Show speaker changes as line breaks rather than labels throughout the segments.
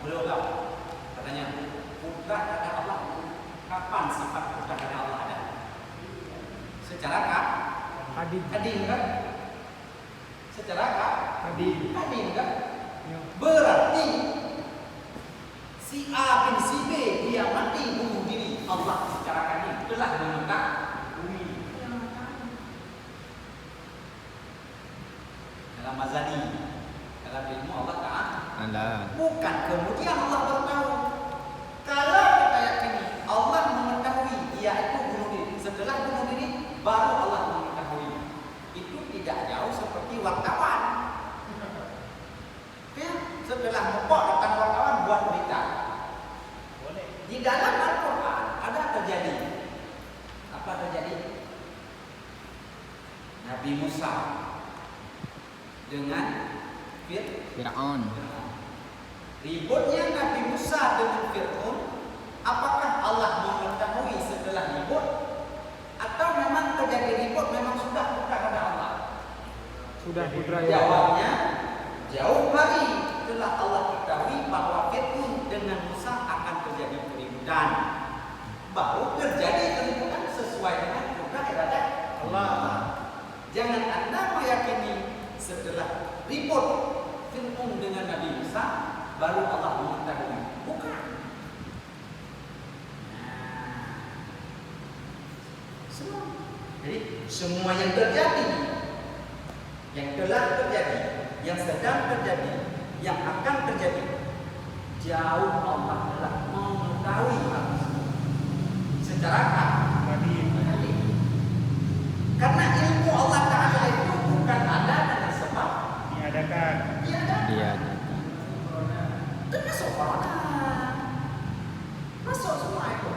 Beliau tahu. Katanya, kudrat ada Allah. Kapan sifat kudrat ada Allah ada? Secara kadim kan? Secara kadim kan? Berarti si A bin si B dia mati bunuh diri, Allah secara kadim telah mengetahui. Dalam mazani, dalam ilmu Allah Ta'ala, bukan kemudian Allah bertahu. Kalau kita yakini Allah mengetahui dia itu bunuh diri, setelah bunuh diri baru Allah mengetahui. Itu tidak jauh seperti wartawan. Ya, setelah ngepok datang wartawan buat berita. Di dalam Al-Quran ada terjadi. Apa terjadi? Nabi Musa dengan Fir'aun. Ributnya Nabi Musa dengan Fir'aun, apakah Allah mengetahui setelah ribut? Atau memang terjadi ribut, memang sudah bukan ada Allah?
Sudah putra.
Jawabnya, jauh hari telah Allah ketahui bahwa Fir'aun dengan Musa akan terjadi keributan. Baru terjadi keributan sesuai dengan kudrat iradat Allah. Jangan Anda meyakini setelah ribut Fir'aun dengan Nabi Musa baru Allah mengetahui. Bukan. Jadi semua yang terjadi, yang telah terjadi, yang sedang terjadi, yang akan terjadi, jauh Allah telah mengetahui hal tersebut secara kadim. Karena ilmu Allah Ta'ala itu bukan ada dengan sebab diadakan. Termasuk corona, masuk semua itu,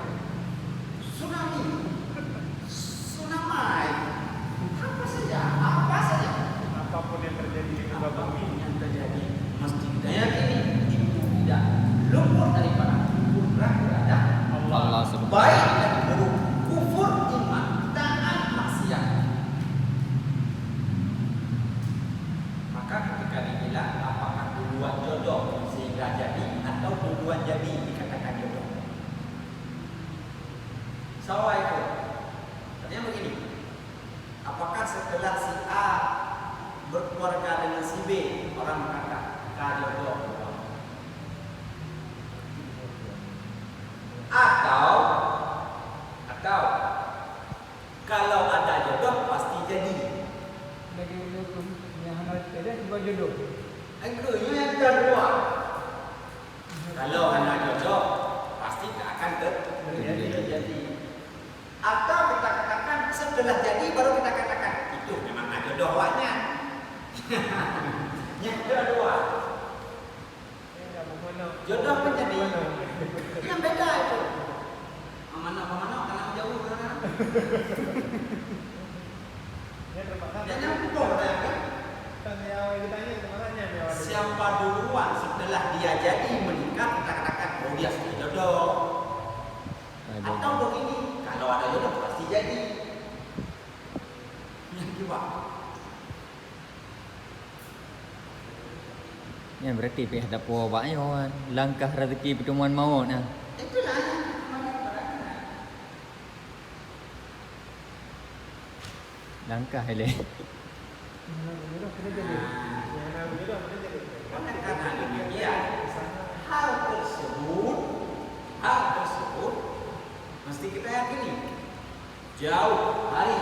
tsunami, apa saja,
apapun yang terjadi di muka bumi,
yang terjadi mesti diyakini itu tidak luput daripada kudrat iradat Allah Subhanahu baik dan buruk, kufur, iman, taat, maksiat. Maka ketika dibilang apakah duluan jodoh sehingga jadi atau duluan jadi dikatakan jodoh. Soal itu artinya begini. Apakah setelah si A berkeluarga dengan si B, orang berkata jodoh? Atau kalau ada jodoh pasti jadi.
Bagi hukum yang ada juga jodoh.
Akhirnya yang kedua, kalau ada jodoh pasti akan terjadi. Atau kita katakan setelah jadi baru kita katakan itu memang ada jodoh awalnya. Yang kedua, jodoh menjadi yang beda itu. Mana karena jauh karena. Dan yang kedua kan? Siapa duluan setelah dia jadi menikah kita katakan oh dia sudah jodoh. Atau begini, kalau ada jodoh pasti jadi. Yang kedua.
Ya berarti pihak ada puwabaknya kawan. Langkah rezeki pertemuan maut nah.
Itulah yang
Langkah hele.
karena demikian hal tersebut mesti kita yakini jauh hari.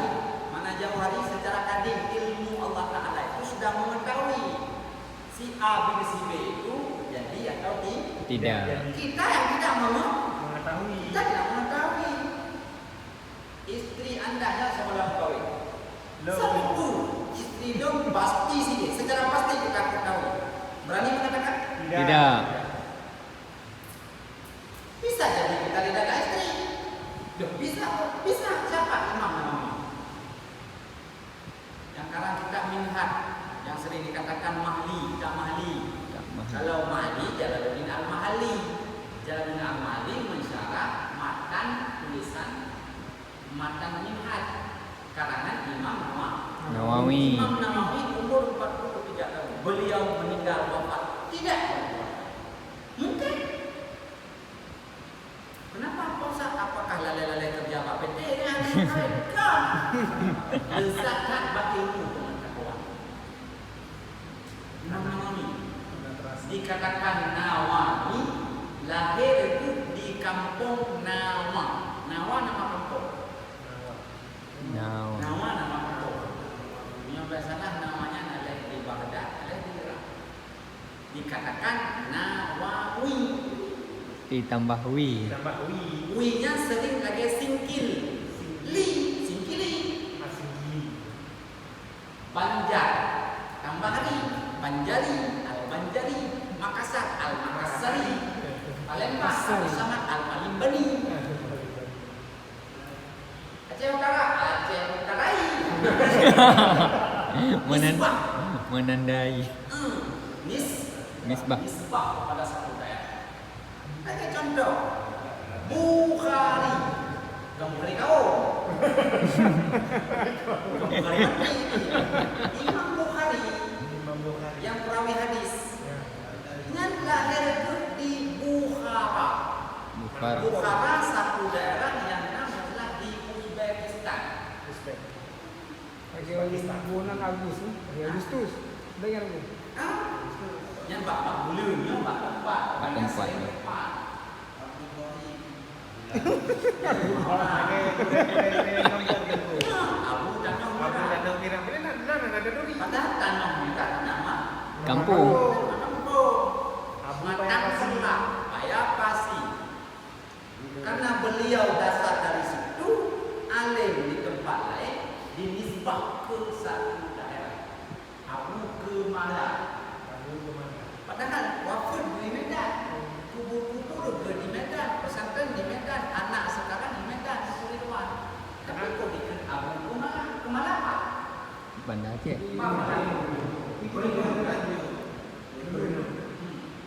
Mana jauh hari secara kadim ilmu Allah Ta'ala itu sudah mengetahui si A bin si B itu jadi atau
Tidak.
Kita yang tidak
mengetahui.
Kita tidak mengetahui. Istri Anda yang sebelum kawin. Satu istri dong pasti sih, secara pasti kita ketahui. Berani mengatakan?
Tidak.
Bisa jadi kita tidak ada istri. Bisa. Siapa imam namanya? Yang sekarang kita melihat yang sering dikatakan mahli, tidak mahli. Kalau mahli, Jalaluddin Al-Mahali. Jalaluddin Al-Mahali mensyarat matan tulisan matan minhaj karangan Imam
Nawawi.
Imam Nawawi umur 43 tahun. Beliau meninggal wafat tidak. Mungkin Zakat bagi ilmu pengetahuan. Nama ini dikatakan Nawani, lahir itu di kampung Nawa. Nawa nama kampung.
Nawa.
Nawa nama kampung. Yang biasalah namanya adalah di Baghdad, adalah di Irak. Dikatakan Nawawi.
Ditambah wi.
Tambah wi.
Wi-nya sering lagi singkil. Singkili.
Masih wi.
Banjar, tambah ri, Banjari, Al-Banjari, Makassar, Al-Makassari, Palembang, Al-Samad, Al-Palimbani, Aceh Utara, Aceh Utarai, Nisbah.
Menandai. Nisbah.
Nisbah pada satu daerah. Ada contoh, Bukhari, Bukhari kau. Bukhari Imam Bukhari
Imam Bukhari.
yang perawi hadis.
Ya.
Dengan lahir itu di Bukhara.
Bukhara.
Bukhara satu daerah yang namanya di Uzbekistan.
Uzbek.
Lagi bulan Agustus, Agustus. Dengar bu.
Hah? Yang bapak belum, yang bapak tempat. Banyak
Tempat.
sering tempat. Abu Danau Merah. Padahal Danau Merah nama
Kampung.
Matang Semak, Payapasi. Karena beliau dasar dari situ, alim di tempat lain, dinisbah ke satu daerah. Abu Kemala. Padahal wafat di Medan, kubur-kubur di Medan, pesantren di Medan, anak sekarang di Medan, di Ridwan. Tapi kok dikenal Abu Kemala apa?
Bandar Aceh.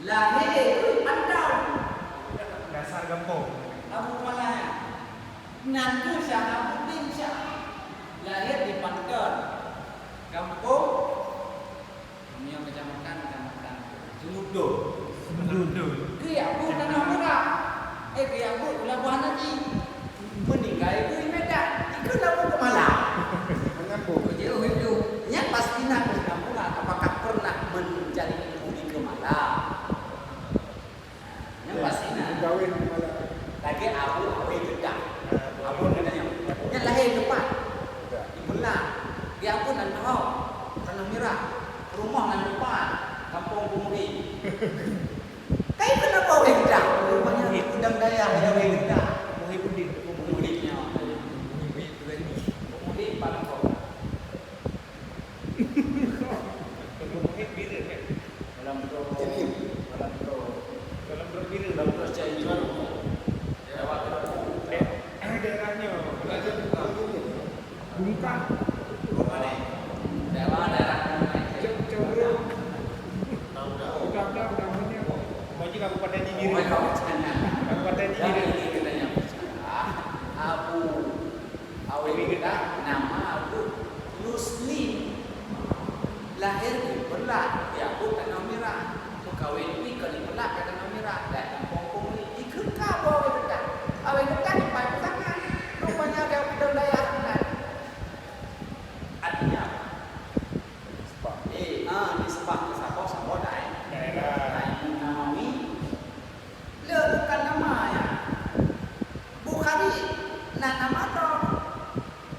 Lahir Pandau.
Dasar gempong.
Abu Malaya. Nanti Syah Abu bin Syah. Lahir di Pantor. Kampung yang kecamatan Celuduk. Dia Abu Tanah Merah. Dia Abu Labuan Haji. Meninggal itu di Medan. Itu Abu Kemala. Jauh itu. Yang pasti nak di kampung apakah pernah mencari ilmu di Kemala? Yang pasti nak. Lagi Abu Gedah. Abu Gedah yang lahir depan. Di Belah. Dia pun nan tahu. Tanah Merah. Rumah nan depan. Kampung Bumuri. Kayak kenapa Abu Gedah? Rumahnya Udang Daya yang Abu Gedah. Muhyiddin. Muhyiddinnya. Muhyiddin paling kau. Dalam percayaan
Daerahnya.
Bungkang,
daerah
Cowro, udah namanya.
Baju Kabupaten Gigiri.
Oh, kau bercanda.
Kabupaten
Yang
Gigiri.
ini katanya bercanda. Abu Gedah nama Abu Muslim. Lahir di Belah, di Abu Tanah Merah. Kawin ini kalau di Belah ke Tanah Merah dan kampung ini dikerka bawa Gedah. Abu Gedah di Payung Tangan. Rupanya ada Udang Daya Tangan. Artinya apa? Nisbah ke siapa dai.
Daerah.
Nawawi. Le bukan nama ya. Bukhari nama tu.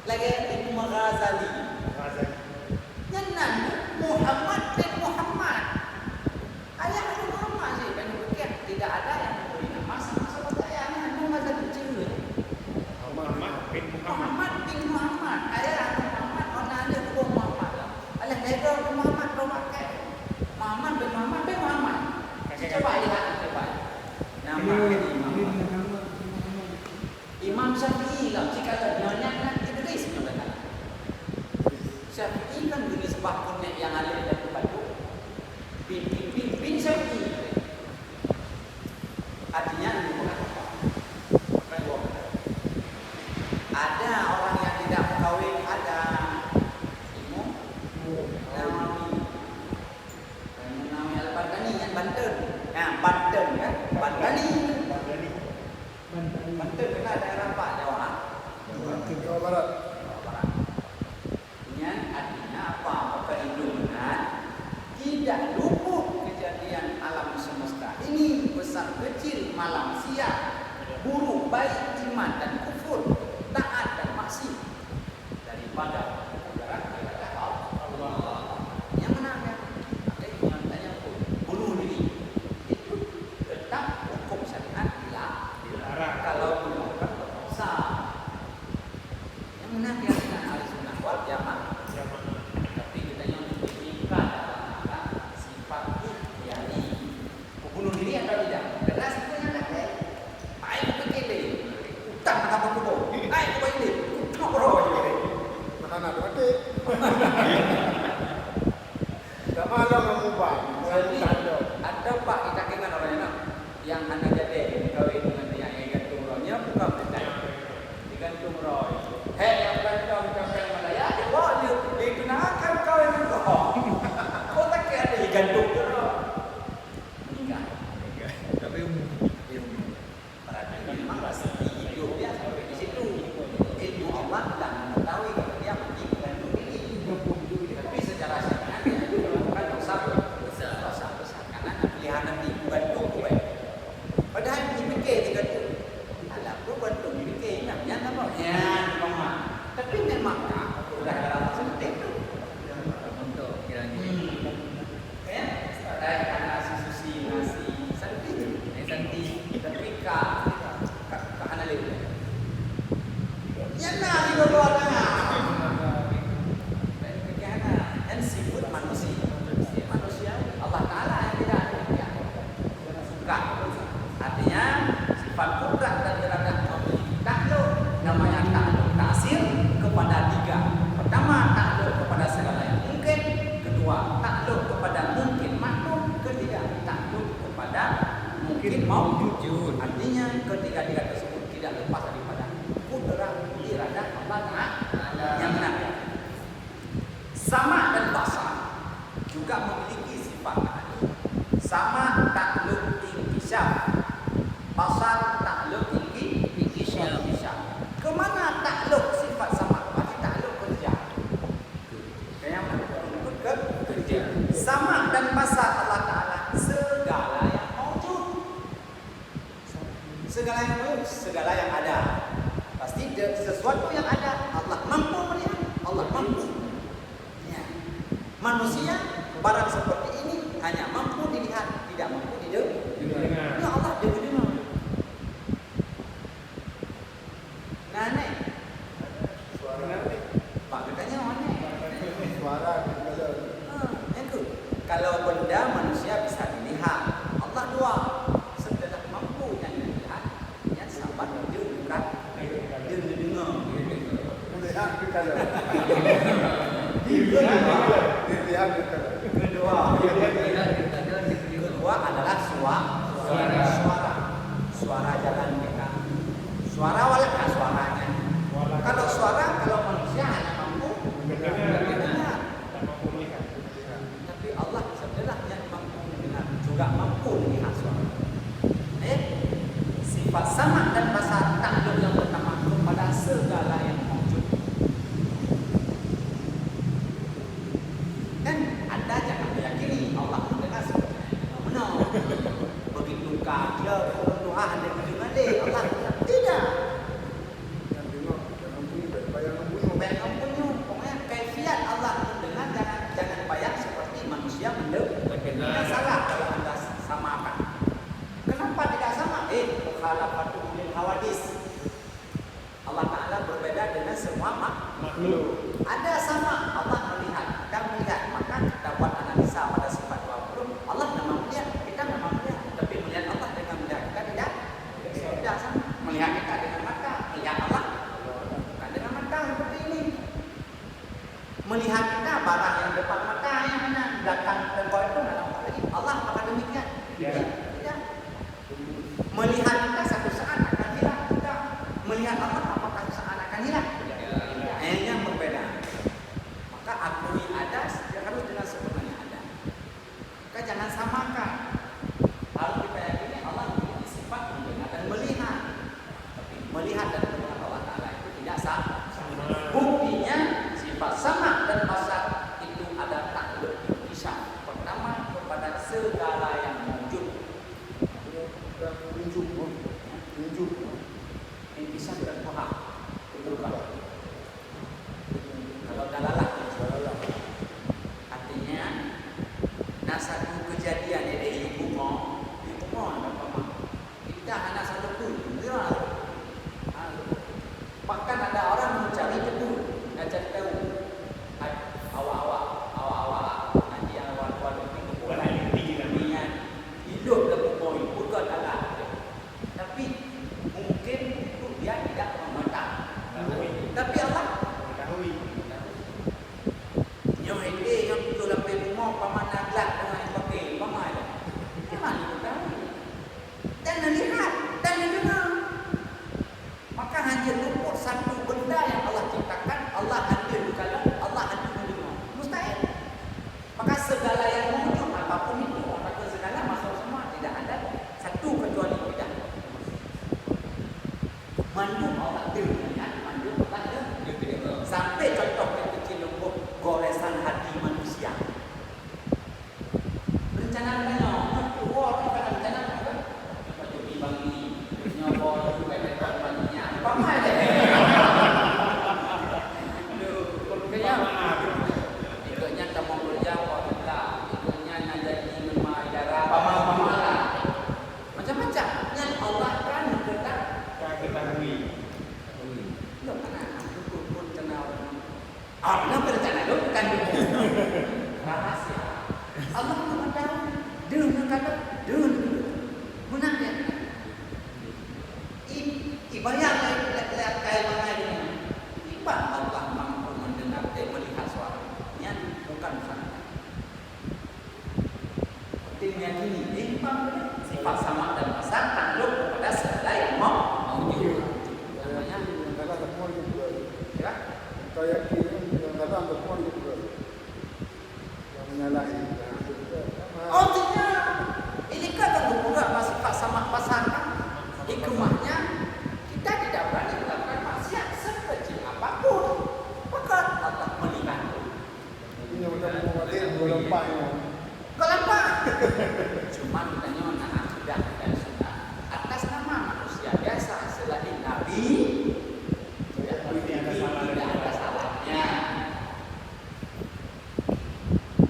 Lagi Ibnu Ghazali.
Razak.
Nyanan Muhammad bin Muhammad. Ayah Nabi Muhammad sih kan bukan tidak ada yang memberi nama sama ayahnya Nabi Muhammad kecil.
Muhammad bin Muhammad.
Muhammad bin Muhammad. Ayah Muhammad orang ada dua Muhammad. Alah nego Muhammad romak. Muhammad bin Muhammad bin Muhammad. Coba lihat coba. Nama Imam Syafi'i lah. Jika nyonya kan Idris nyonya. Syafi'i kan jenis bakunnya yang ada di tempat itu. Bin Syafi'i. Artinya ini bukan apa. Ada orang yang tidak kawin, ada Imam Nawawi. Nawawi Al-Bantani yang Banten. Nah, Banten kan? Bantani. Banten kena daerah apa? Jawa.
Jawa Barat.
Jawa Barat. malam, siang, buruk, baik, iman dan kufur, taat dan maksiat, daripada iradah Allah. Yang mana ya? Ada yang tanya bunuh diri. Itu tetap hukum syariat dilarang. Kalau dilakukan berdosa. Yang mana dia dengan Ahlussunnah wal Jamaah. Tapi kita yang diberikan adalah sifat ikhtiari. Bunuh diri atau tidak? Jelas itu yang ada. Ayo kita kele. Utang apa kubo? Ayo kubo ini. Kubo bro.
Anak berarti. Tak malam mengubah.
Ada pak kita kenal orangnya yang anak jadi kawin dengan dia yang gantung rohnya bukan betul. Digantung roh. Hei yang gantung capek Malaya, dia digunakan kawin dengan roh. Kau tak kira ada digantung roh. Enggak.
Tapi
Berarti memang rasa hidup dia sampai di situ. Ilmu Allah tidak mengetahui kalau dia mati gantung diri. Tapi secara syariat dia melakukan dosa besar karena pilihan nanti gantung tu baik. Padahal dipikir digantung. Alah, tu gantung dipikir namanya apa? Ya, memang. Tapi memang sudah dalam seperti itu.
untuk kiranya
Ya, ada karena susi nasi santi, santi tapi ka analis. Ya nah di bawahnya. Dan kegiatan dan sifat manusia Allah Taala yang tidak ada. Suka. Artinya sifat kudrat dan iradah takluk namanya takluk tasir kepada tiga. Pertama takluk kepada segala yang mungkin, kedua takluk kepada mungkin makhluk, ketiga takluk kepada mungkin maujud. Artinya ketiga-tiga tersebut tidak lepas daripada kudrat iradah Allah Taala yang benar. Sama dan basar juga memiliki sifat sama takluk inkisaf, basar takluk inkisaf. Kemana takluk sifat sama? Pasti takluk kerja. Kayak mana? Kerja. Sama dan basar Allah Taala segala yang maujud. Segala yang maujud, segala yang ada. Pasti sesuatu yang ada Allah mampu melihat, Allah mampu. Ya. Manusia barang seperti ini hanya mampu dilihat, tidak mampu didengar. Ya Allah dia dengar. Nah, nih.
Suara nanti.
Pak katanya mana?
Suara kalau
Itu. Kalau benda manusia bisa dilihat, Allah dua. Setelah mampu yang dilihat, yang sabar dia bukan dia dengar.
melihat kalau. Dilihat kalau.
Kedua adalah suara jalan kita. Suara walaupun suaranya. Kalau suara kalau manusia hanya mampu mendengar. Tapi Allah setelah yang mampu mendengar juga mampu melihat suara. Sifat sama dan basar takluk yang pertama kepada segala yang maujud. Dan Anda jangan meyakini Allah mendengar benar. Begitu kaya doa Anda mendengar Allah tidak.
Yang dengar jangan bunyi daripada yang membunuh.
Baik mempunyai pokoknya kaifiat Allah mendengar jangan bayang seperti manusia mendengar. Salah kalau Anda samakan. Kenapa tidak sama? Mukhalafatu lil hawadis. Allah Taala berbeda dengan semua
Makhluk.
ada sama Allah melihat dan melihat, maka kita buat analisa pada sifat 20. Allah memang melihat, kita memang melihat, tapi melihat Allah dengan melihat kita tidak sama. Melihat kita dengan mata, melihat Allah bukan dengan mata seperti ini. Melihat kita barang yang depan mata yang mana belakang tengkok itu tidak nampak lagi. Allah apakah demikian? Tidak. Melihat kita satu saat akan hilang. Tidak. Melihat Allah apakah satu saat akan hilang? Yang berbeda. Maka akui ada, dia harus dengan sebenarnya ada. Maka jangan samakan. Harus kita yakini Allah memiliki sifat mendengar dan melihat. Tapi melihat dan mendengar Allah Taala itu tidak sama. Buktinya sifat sama dan basar itu ada takluk bisa. Pertama kepada segala yang mewujud.
Dan tunjuk, tunjuk.
Intisab dan muhak berubah. Kalau dalalah artinya nak satu kejadian yang ada ibu mau ada apa? Kita anak satu tu, bahkan ada orang mencari itu, nak cari tahu. Awak nanti awak itu bukan niat hidup dalam poin bukan alat. Tapi mungkin itu dia tidak memandang. Tapi Allah mengetahui. Yang ini yang betul dalam rumah paman agak dengan yang pakai paman. Memang itu tahu. Dan melihat dan mendengar. Maka hanya luput satu benda yang Allah ciptakan, Allah hadir di kalam, Allah hadir mendengar. Mustahil. Maka segala yang wujud apapun itu, maka segala masuk semua tidak ada satu kecuali tidak. Mandu Allah dengan mandu Allah sampai contoh yang kecil lembut goresan hati manusia. Rencana banyak, orang kan rencana apa? Baju bibang ini, nyobor juga dekat bajunya. Apa mah deh? Ikutnya kamu kerja Allah, ikutnya nak jadi memang darah apa lah. Macam-macam. Yang Allah kan berketak kita hui. Lo mana? Aku pun kenal. Allah berencana lo bukan rahasia. Allah mengetahui. Dia mengatakan, dia benar dia. Ibadah lihat kayak mana ini. Ibadah Allah mampu mendengar dan melihat suaranya bukan sana. Pentingnya ini imbang sifat sama dan pasar tanduk kepada segala yang mau juga. Namanya
Yang kata semua juga.
ya.
Kayak kiri yang kata semua juga. Yang menyalahi.
Oh tidak. Ini kan juga sifat sama pasar kan. Hikmahnya kita tidak berani melakukan maksiat sekecil apapun. Maka Allah melihat.
Ini yang udah menguatir dua lempahnya.
Kenapa? Cuma katanya nak akidah dan sunnah atas nama manusia biasa selain Nabi tidak ada salahnya.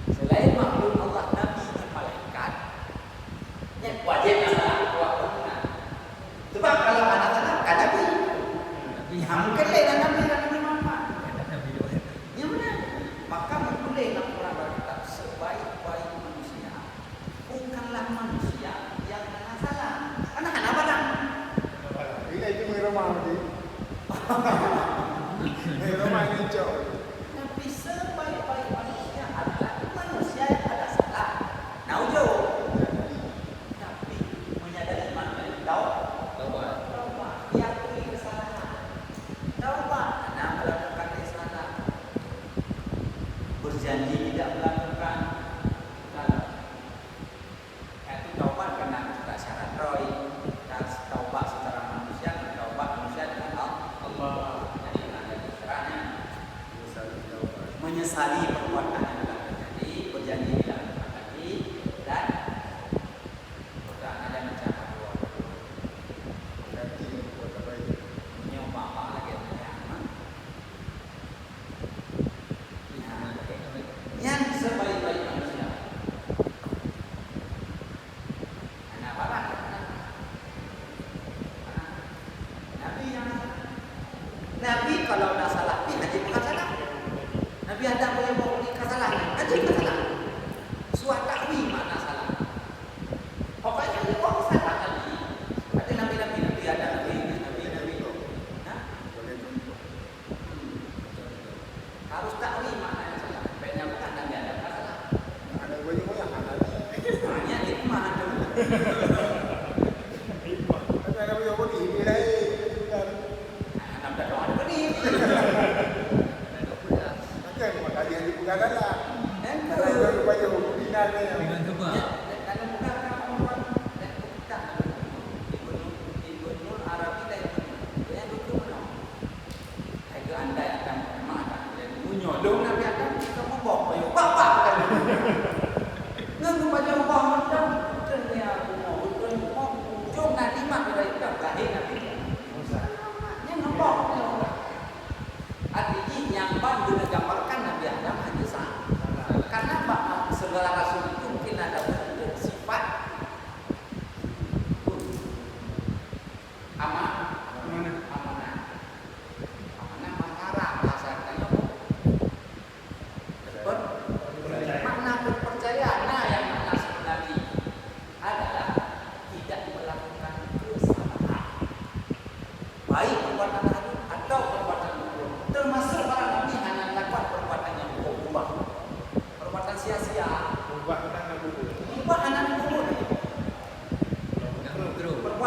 Selain makhluk Allah, Nabi dan malaikat yang wajib salah buat benar. Sebab kalau anak-anak kan Nabi, ya mungkin lain Nabi Muhammad. Ya benar. Maka boleh orang berkata sebaik-baik manusia bukanlah manusia yang kena salah. Anak-anak barang.
Ini itu meremah tadi. Meremah ini jauh.
Tapi sebaik-baik manusia adalah manusia yang ada salah. Nah jauh. Tapi menyadari mana tahu? Taubat. Diakui kesalahan. Taubat.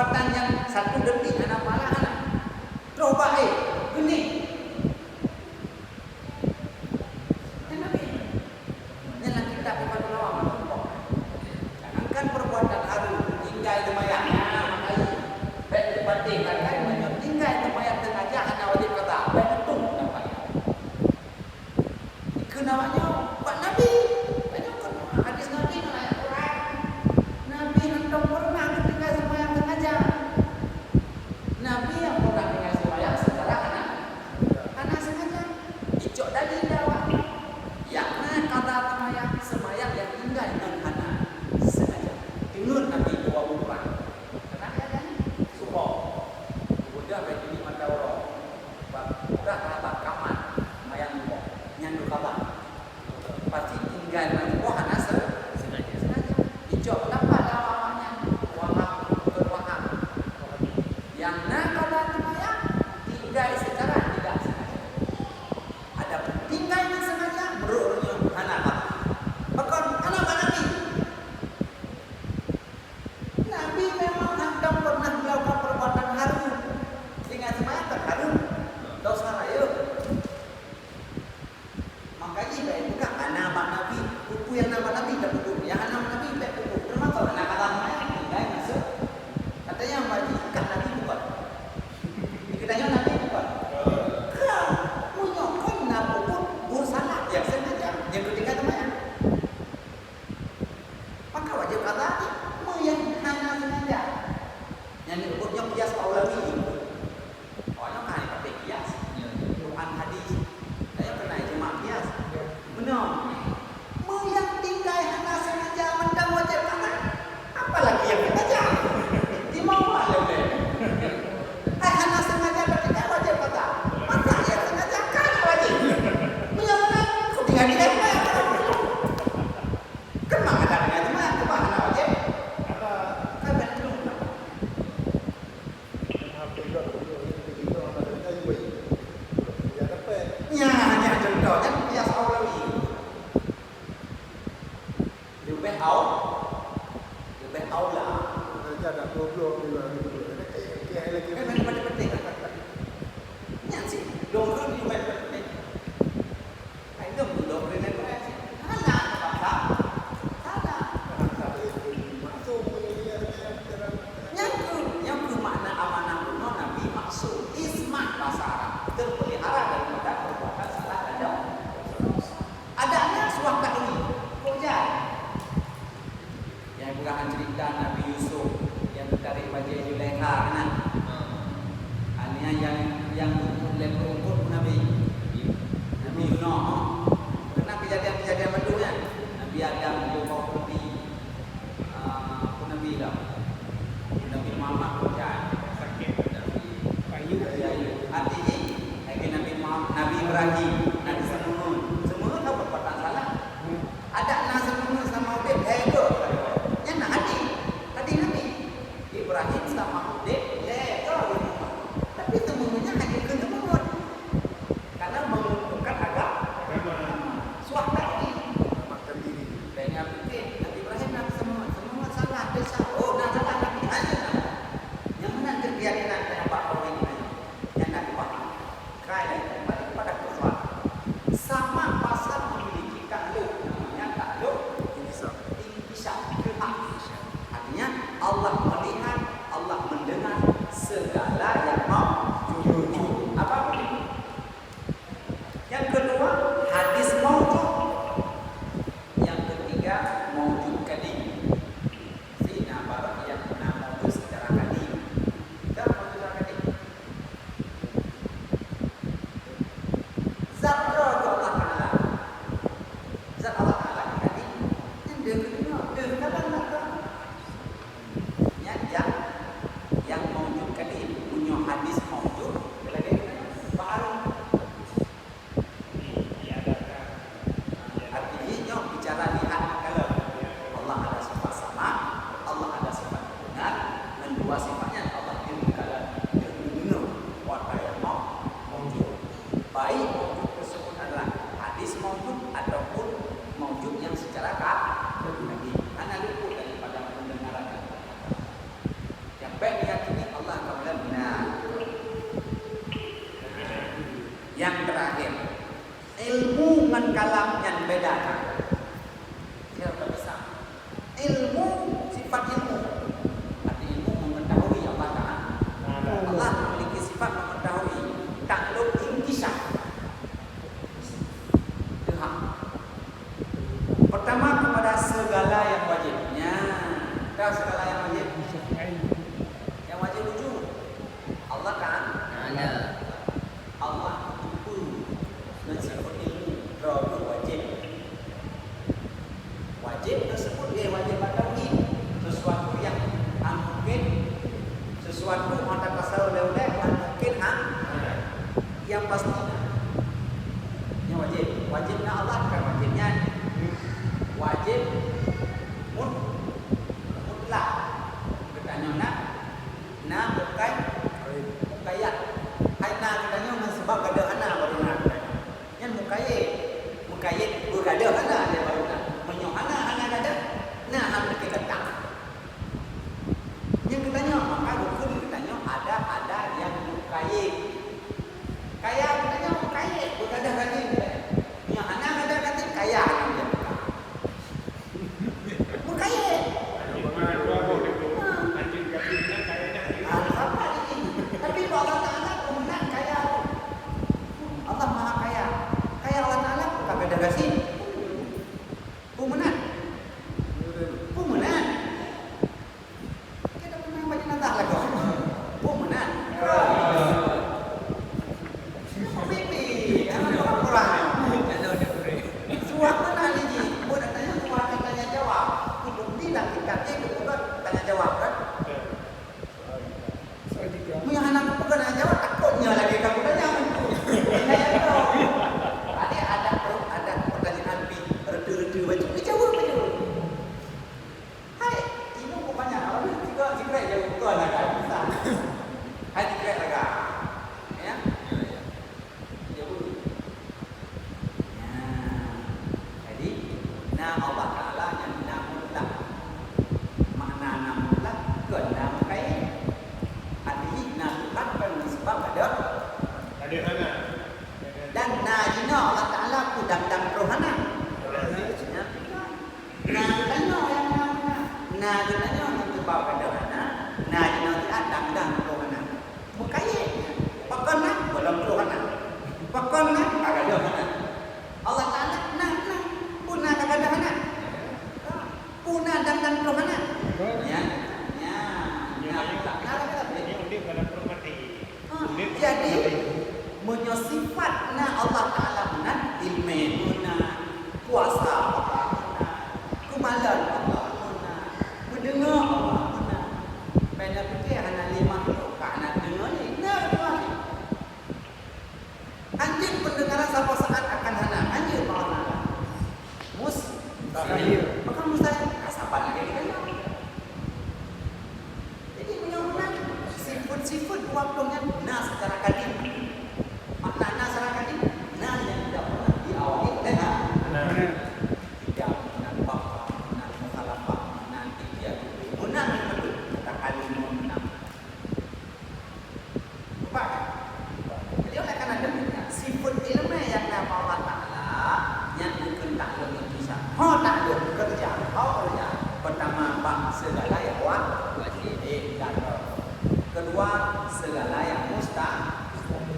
perbuatan yang 1 detik anak pala anak. Coba gini. Jangan kita kepada lawan. Jangankan perbuatan harum tinggal di mayatnya, makanya baik dibandingkan kan tinggal di mayat sengaja anak wajib kata baik betul dapat. Kenawanya Pak Nabi banyak kan hadis Nabi ayat Quran. Nabi hendak pernah tinggal sembahyang sengaja. Nabi yang pernah tinggal sembahyang secara anak sengaja. Icok tadi dakwah. Yakna kata sembahyang yang tinggal dengan anak sengaja. Dengar Nabi dua bulan. Kenapa kan? Subuh. Udah bagi mata orang. Udah kata kaman sembahyang subuh. Nyandu kabar. Pasti tinggal dengan buah anak sengaja. Icok dapat awalnya wahab berwahab. Yang nak kata sembahyang tinggal secara tidak sengaja. Ada tinggal dengan sengaja meruknya anak. Bahkan anak Nabi. Nabi memang hendak pernah melakukan perbuatan harum. Dengan sembahyang terharum. Dosa raya. Makanya baik buka nama Nabi. Buku yang nama Nabi tak buku. Yang nama Nabi baik buku. Termasuk anak kata sembahyang tinggal masuk. Katanya wajib ikat Nabi bukan. Dikitanya Nabi bukan. Kau menyokong Nabi pun bersalah yang sengaja. Yang ketika sembahyang. Maka wajib kata yang hanya sengaja. Yang disebutnya kias Paulawi. Orang kan pakai kias. Quran hadis. Saya pernah cuma kias. Benar. Yang tinggal hanya sengaja mendang wajib kata. Apalagi yang sengaja. Di mana lebih? Hanya sengaja ketika wajib kata. Masa yang sengaja kan wajib. Menyamai ketika dia kan mana ada dengan teman kemana wajib? Kan betul. Ya, hanya contohnya kias Aulawi. Lebih aula.
Nanti ada goblok juga. Kayak lagi.
Mana penting. Yang sih, dongkron di web penting. Itu dongkron di web. Mana apa? Ada. Yang makna amanah kuno Nabi maksud ismat bahasa Arab terpelihara daripada perbuatan salah dan dosa. Adanya suah takwi. Kojar. Yang bukan cerita Nabi Yusuf yang ditarik bajai Zulaikha kan? Hanya yang lempar Nabi Nuh. Kena kejadian betulan. Nabi Adam dia mau pergi Nabi dah. Nabi Muhammad kojar sakit Nabi Bayu. Artinya Nabi Muhammad, Nabi Ibrahim, Nabi semua tahu perbuatan salah. Ada nasi semua sama Udin itu. Yang nak hati Nabi Ibrahim sama Udin itu. Tapi semuanya hati ke semua. Karena mengumpulkan agama. Suah tadi.
Makan diri.
Banyak fikir Nabi Ibrahim Nabi semua salah desa. Oh dah salah Nabi aja. Yang mana kegiatan yang Pak orang ini yang Nabi paham. Kaya pada kesuat. Sama pasal memiliki takluk namanya takluk intisab. Artinya Allah melihat, Allah mendengar segala yang mau jujur. Apapun itu. Yang kedua hadis maujud. Yang ketiga maujud kadim. Zina barak yang maujud secara kadim. Kita maujud secara kadim. Zat Allah Ta'ala. Zat Allah Ta'ala kadim. Yang dia kedua yang maujud kadim. Punya hadis maujud. Lagi baru. Artinya bicara lihat kalau Allah ada sifat sama, Allah ada sifat benar, dan dua sifatnya Allah ilmukalam, ilmu wata yang maujud. Baik maujud tersebut adalah hadis maujud ataupun maujud yang secara kaki. Karena luput daripada pendengaran. Yang baik sesuatu mata kasar oleh-oleh mungkin yang pastinya yang wajibnya Allah kan wajibnya wajib mutlak katanya na bukan mukayat hai na katanya sebab ada anak baru na yang mukayat berada anak dia baru na menyo anak ada nah hal kita tak yang katanya maka hukum katanya ada yang mukayat kaya katanya mukayat berada lagi yang anak ada kata kaya dia mukayat tapi Allah Ta'ala pemenang kaya Allah Maha Kaya kaya Allah Ta'ala bukan beda kasih pemenang kita pemenang banyak natah lagi pemenang pipi anak orang suap mana ni buat tanya suap tanya jawab hidup bilang kita bukan tanya jawab kan punya anak bukan tanya jawab takutnya lagi kamu tanya saya tahu ada pertanyaan redu baju jawab hai ini kok banyak orang juga jauh tu anak kan bisa hai dikira agak ya jauh jadi Allah Ta'ala yang mutlak makna mutlak kena kai hadis mutlak pada sebab ada dan najina Allah Ta'ala kudang dan rohana katanya yang katanya sebab ada najina tidak dan rohana mukayat pakana belum rohana pakana ada rohana Allah Ta'ala puna kadang-kadang puna dan rohana ya jadi menyosifatna Allah Ta'ala benar ilmu kuasa Allah kemalan Allah mendengar Allah pada fikir hana lima karena dengar ni anjing pendengaran sampai saat akan hana anjing Allah mustahil maka mustahil kasapan lagi kita jadi benar-benar sifat waktunya secara kadim makna secara kadim yang tidak pernah diawali dengan tidak menang bapak menang mukhalafah menang tiga menang itu kata kalimat menang lupa jadi oleh karena demikian sifat ilmu yang nama Allah Ta'ala yang bukan tak ada bisa tak ada kerja pertama segala yang wajib dan kedua segala yang mustahil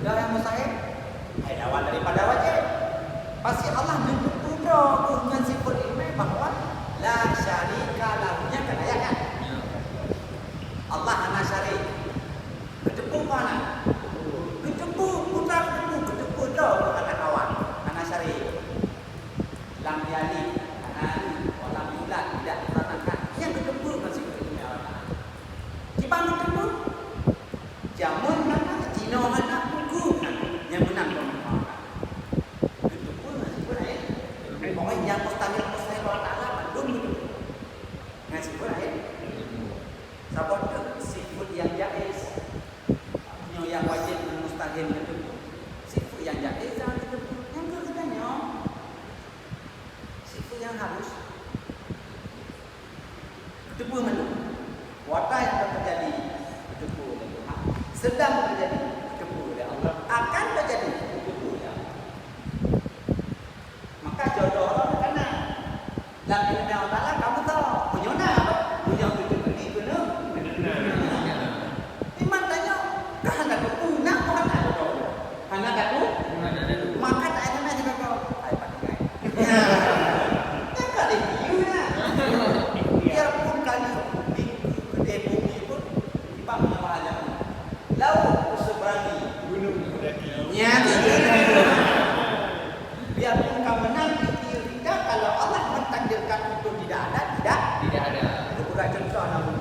yang mustahil awal daripada wajib pasti Allah menyebut dengan sifat ilmu bahwa la syarika lahunya kan ayat kan Allah hana syarik kedepu mana kedepu putra kedepu dah bukan kawan hana syarik lam yali hana walam yulad tidak dikatakan yang kedepu masih ilmu Allah cipang kedepu jamun mana cino mana buku yang menang itu pun masih pun pokoknya yang mustahil Allah Ta'ala belum ngasih pun sabot sifat yang jaiz yang wajib dan mustahil itu sifat yang jaiz yang keduanya sifat yang harus itu pun menurut wata yang terjadi itu pun sedang terjadi kebu oleh Allah akan terjadi kebu oleh Allah maka jodoh Allah kena dan ilmu Allah Ta'ala kamu tahu punya apa punya itu kena iman tanya kahana kebu nak kahana kahana kebu maka tak ada nak juga kau ai pakai tak ada dia biarpun kali di bumi pun tiba mengalah laut seberani gunung mendaki biarpun kau menang tidak kalau Allah mentakdirkan itu tidak ada itu bukan contoh namun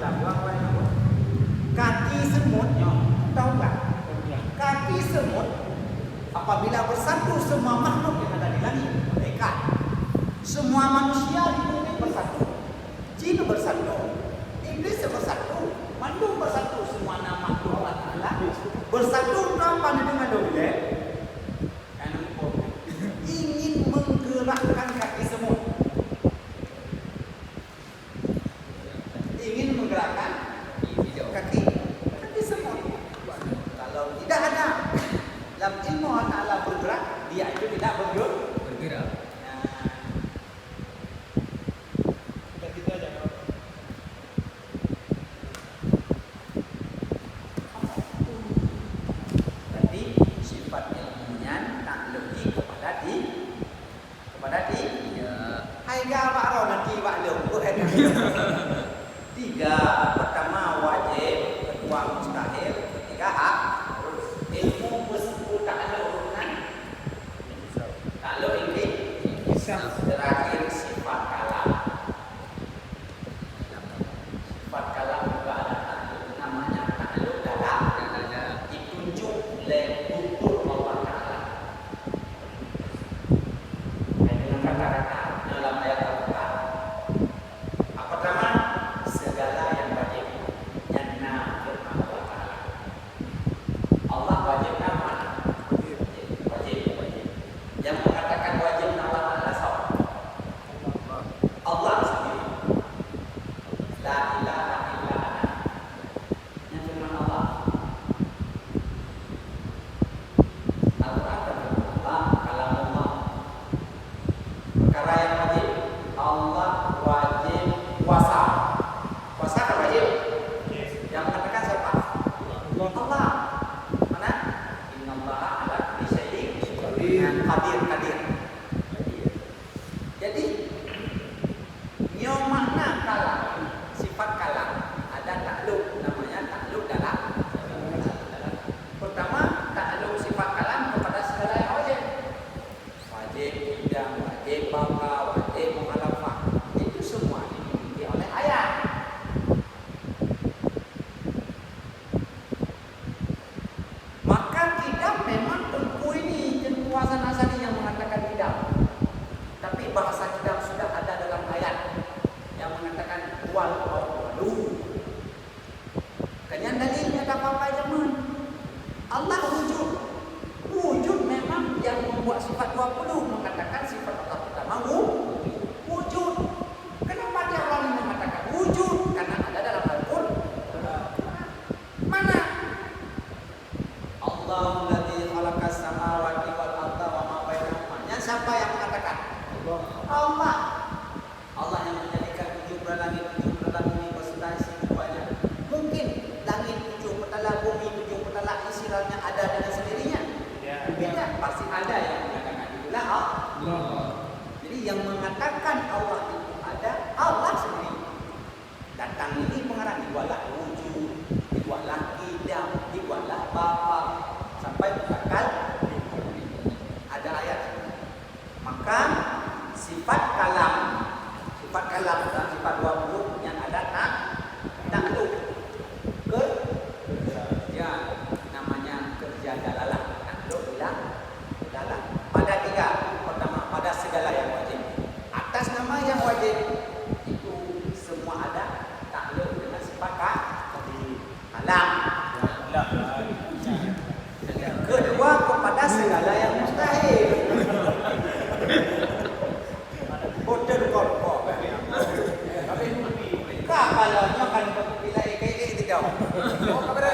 kaki semutnya, tahu nggak? Kaki semut apabila bersatu semua makhluk yang ada di langit, malaikat, semua manusia di bumi bersatu, jin bersatu, iblis bersatu, mandung bersatu, semua nama Allah Taala bersatu kapan dengan doa? Ingin menggerakkan kaki semut, ingin menggerakkan kaki semut. Kalau tidak ada dalam ilmu Allah Taala bergerak, dia itu tidak bergerak. Berarti sifat ilmunya takluki kepada hai Pak Ro nanti Pak Lu. Tiga, pertama wajib, kedua mustahil, ketiga hak. Ilmu bersebut takluk kan? Takluk ini terakhir sifat kalam. Sifat kalam juga ada takluk, namanya takluk dalam. Ditunjuk oleh tutur Allah Taala. Dengan kata-kata dalam ayat Al-Quran. Apa pertama? Segala yang wajib nyana firman Allah Taala. Allah wajib nama wajib. Yang mengatakan wajib nama Allah siapa? Allah sendiri. La ilaha illa ana. Yang firman Allah. Al-Quran Allah kalam Allah. Perkara yang wajib, Allah wajib puasa. Puasa kan wajib? Yang mengatakan siapa? Allah. Mana? Innallaha ala kulli syai'in qadir. Jadi nyo makna kalam, sifat kalam ada takluk, namanya takluk dalam. Pertama, takluk sifat kalam kepada segala yang wajib. Wajib idam, wajib baka, wajib mukhalafah. Itu semua dimiliki oleh ayat. Maka tidak memang tengku ini kuasa asali yang mengatakan tidak. Tapi bahasa tidak sudah ada dalam ayat yang mengatakan wal qalu. Kenyan dalilnya tak apa-apa zaman. Allah wujud. Wujud memang yang membuat sifat 20 mengatakan sifat Allah pertama wujud. Kenapa dia orang ini mengatakan wujud? Karena ada dalam Al-Qur'an. Mana? Allahu alladzi khalaqas samawati wal arda wa ma bainahuma. Siapa yang mengatakan? Allah. Allah yang menjadikan 7 langit, 7 bumi beserta isi keduanya. Mungkin langit 7 petala, bumi 7 petala isirannya ada dengan sendirinya. Tidak, pasti ada yang mengatakan itulah Allah. Jadi yang mengatakan Allah itu ada, Allah sendiri. Datang ini pengarang dibuatlah wujud, dibuatlah idam, dibuatlah bapa, sampai bakal ada ayat. Maka sifat kalam dan sifat 20 yang ada takluk kerja, namanya kerja dalalah. Takluk dalam pada tiga. Pertama, pada segala yang wajib. Atas nama yang wajib itu semua ada takluk dengan sifat kalam. Kedua, kepada segala yang mustahil. Bodoh korpo. Kapalnya kan bila kayak tidak. Oh, kabar.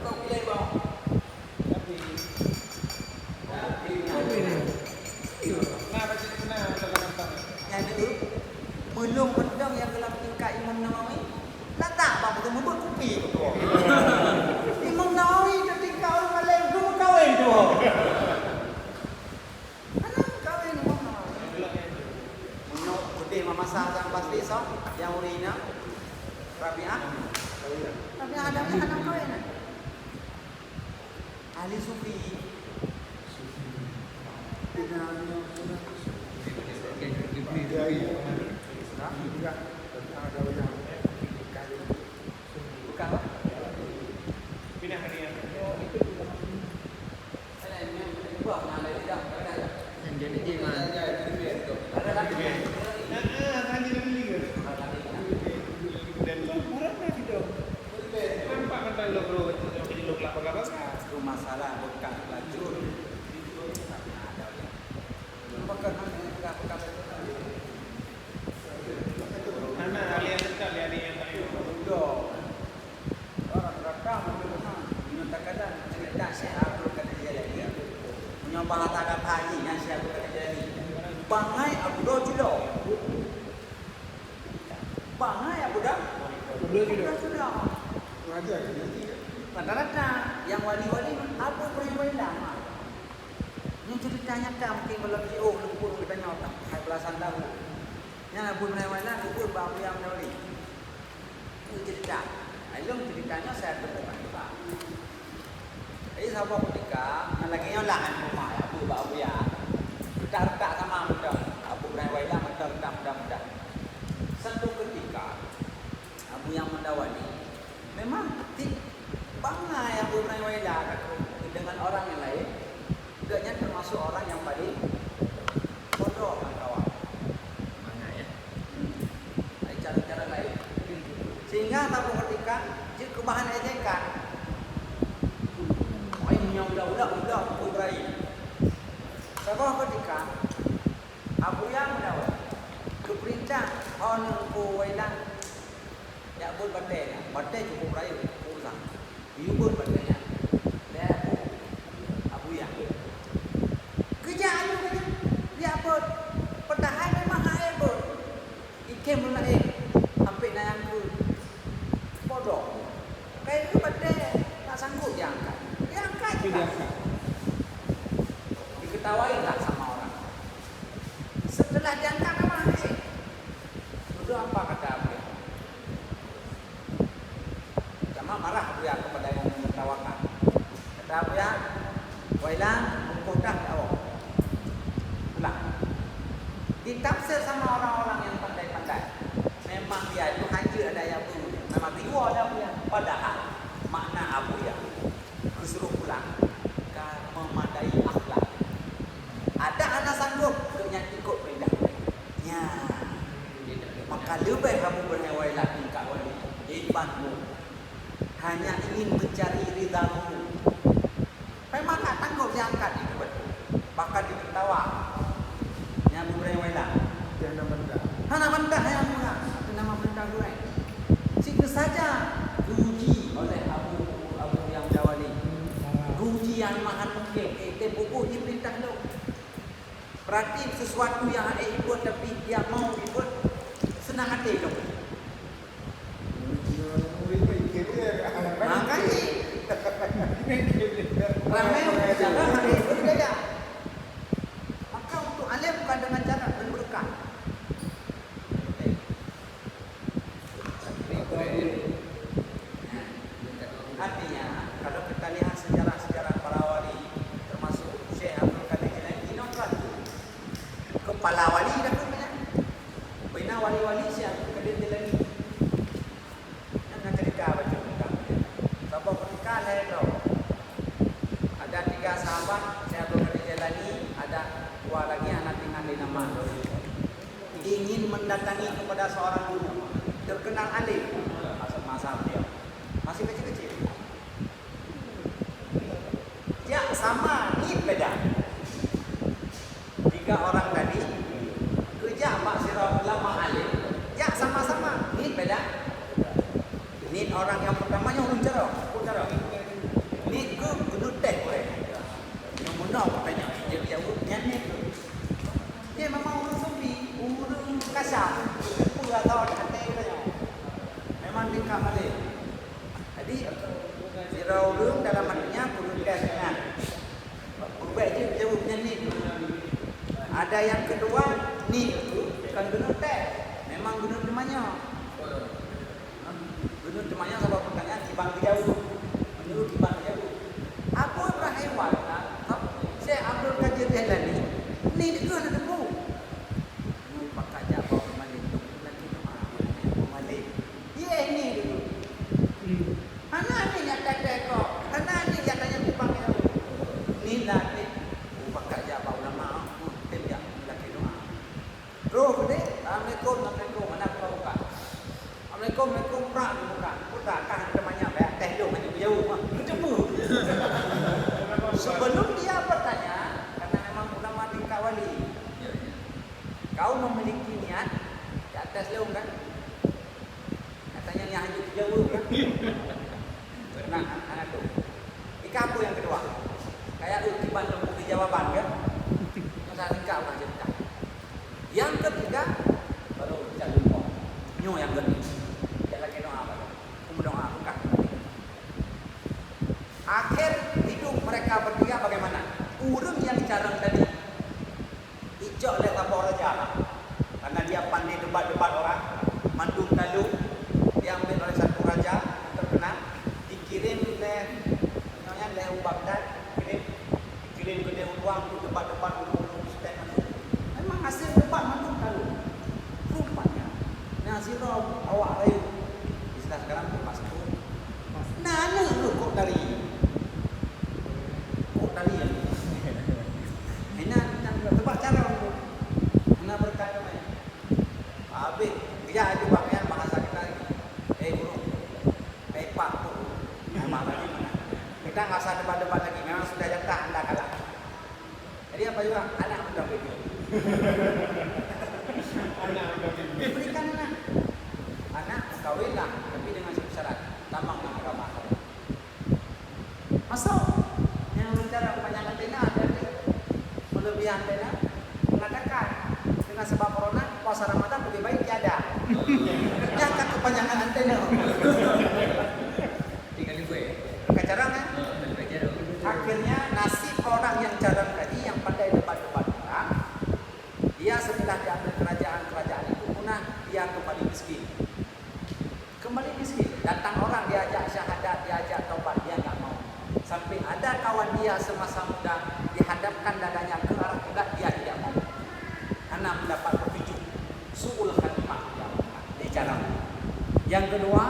Kau pilih bang. Yang itu belum mendang yang dalam tingkat Imam Nawawi. Tak bang betul membuat kopi tu. Imam Nawawi ketika orang Malay tu kawin tu. Kawin Imam Nawawi. Menok putih memasak sang pasti so yang urina. Rabi'ah. Ada anak kawin. Ali Sufi. Bukan apa?
Jadi dia mah.
Itu masalah bukan lajur. Bukan orang rekam menyatakan cerita saya Abdul Qadir Jalani. Menyembah tangan hajinya saya Abdul Qadir Jalani. Bangai Abu Dawud. Bangai Abu Dawud.
Raja nanti
Rata-rata yang wali-wali Abu Hurairah lama. Yang ceritanya mungkin belum lumpur kita nyotak 12 tahun. Yang Abu Hurairah lumpur babu yang wali. Itu cerita. Ayam ceritanya saya temukan juga. Jadi sahabat ketika yang lagi nyolakan rumah Abu babu ya. Kita sama muda. Abu Hurairah muda. Satu ketika Abu yang mendawani memang bangai Abu Hurairah dengan orang yang lain, tidaknya termasuk orang yang paling bodoh kawan.
Mana ya?
Ada cara-cara lain. Sehingga tahu ketika jika kebahan ejekan, yang udah Ibrahim. Sebab ketika Abu yang mendawat keperintah orang Kuwaitan ya buat batai cukup rayu urusan. Ibu batainya. Dia Abu yang kerjaan dia buat pertahanan memang hebat. Ikem mulai sampai nayang tu bodoh. Kayak itu batai tak sanggup dia angkat. Dia angkat juga. Diketawain lah sama orang. Setelah diangkat nama itu apa kata Abu yang? Sama marah Abu yang kepada yang menertawakan. Kata Abu yang, wailah mengkodak awak. Pulang. Ditafsir sama orang-orang yang pandai-pandai. Memang dia itu haji ada yang dulu. Memang tiwa ada Abu yang. Padahal makna Abu yang disuruh pulang memadai akhlak. Ada anak sanggup untuk ikut perintah. Ya. Maka lebih kamu berhewailah tingkah wali. Imanmu hanya ingin mencari ridhamu. Memang tak tangguh diangkat itu betul. Bahkan diketawa. Yang berhewailah.
yang namanya
Hana mentah yang murah. Itu nama perintah gue. Situ saja diuji oleh Abu yang Jawali. Uji yang maha mungkin. Buku diperintah tu. Berarti sesuatu yang ada dibuat tapi dia mau dibuat senang hati tu. Makanya ramai jangan hari itu dia. Maka untuk alim bukan dengan cara berberkah. Artinya kalau kita lihat sejarah-sejarah para wali termasuk Syekh Abdul Qadir Jalani kepala wali dah punya. Bina wali-wali Syekh Abdul Qadir Jalani. Yang cerita baca tentang dia. Sebab ketika lahir ada 3 sahabat Syekh Abdul Qadir Jalani, ada 2 lagi anak tinggal di nama ingin mendatangi kepada seorang guru terkenal alim masa dia masih kecil-kecil. Ya sama ni beda. 3 orang tadi kerja Pak Sirah ulama alim. Ya sama-sama ni beda. Ni orang yang pertamanya urun cara. Ni ke gedut teh boleh. Yang mana katanya dia jawabnya ni. Dia memang urun sufi, urun kasar. Pula tahu hati katanya. Memang di kamar dia. Jadi Sirah dalam hatinya urun kasar. Buat je jawabnya ni. Ada yang kedua ni itu bukan gedut teh. Memang gedut temannya. Gedut temannya sebab pertanyaan dibang jauh. Menurut dibang jauh. Abu Ibrahim Wala, Syekh Abdul Qadir Jalani, ni dia ada debu. Ni pakai jawab Malik. Lagi Malik. Ye ni dulu. Anak ni nak tak kok. satu. Ika aku yang kedua. Kayak lu di Bandung di jawaban kan? Masa ika orang cerita. Yang ketiga baru jalur kok. Nyo yang kedua. Dia lagi doa apa? Aku doa aku kan. Akhir hidup mereka bertiga bagaimana? Urung yang carang tadi. Ijok oleh lapor raja. Karena dia pandai debat-debat orang. Mandung lalu diambil oleh satu raja terkenal, dikirim oleh Baghdad, dikirim ke Dewan untuk debat-debat untuk Ustaz Mandung. Memang hasil debat Mandung lalu. Rupanya Naziro awak rayu. Istilah sekarang tu pas tu. Nana lu kok dari ya. Enak tebak cara untuk mana berkata main. Habis dia itu pakaian bahasa kita lagi. Bro, pepak tu. Memang lagi mana. Kita nggak usah debat-debat lagi. Memang sudah jatah anda kalah. Jadi apa juga anak muda begitu. Diberikan anak kawinlah, tapi dengan satu syarat, tambang agama. Masuk yang bicara kepanjangan antena dari melebihi antena mengatakan dengan sebab corona puasa Ramadan lebih baik tiada. Jangan kepanjangan antena.
Tinggal gue.
Kejarang kan? Akhirnya nasib orang yang jarang tadi yang pandai debat-debat orang, dia setelah diambil kerajaan itu punah, dia kembali miskin. Datang orang diajak syahadat, diajak taubat, dia nggak mau. Sampai ada kawan dia semasa muda dihadapkan dadanya ke arah kiblat, dia tidak mau. Karena mendapat petunjuk suul khatimah di jalan. Yang kedua,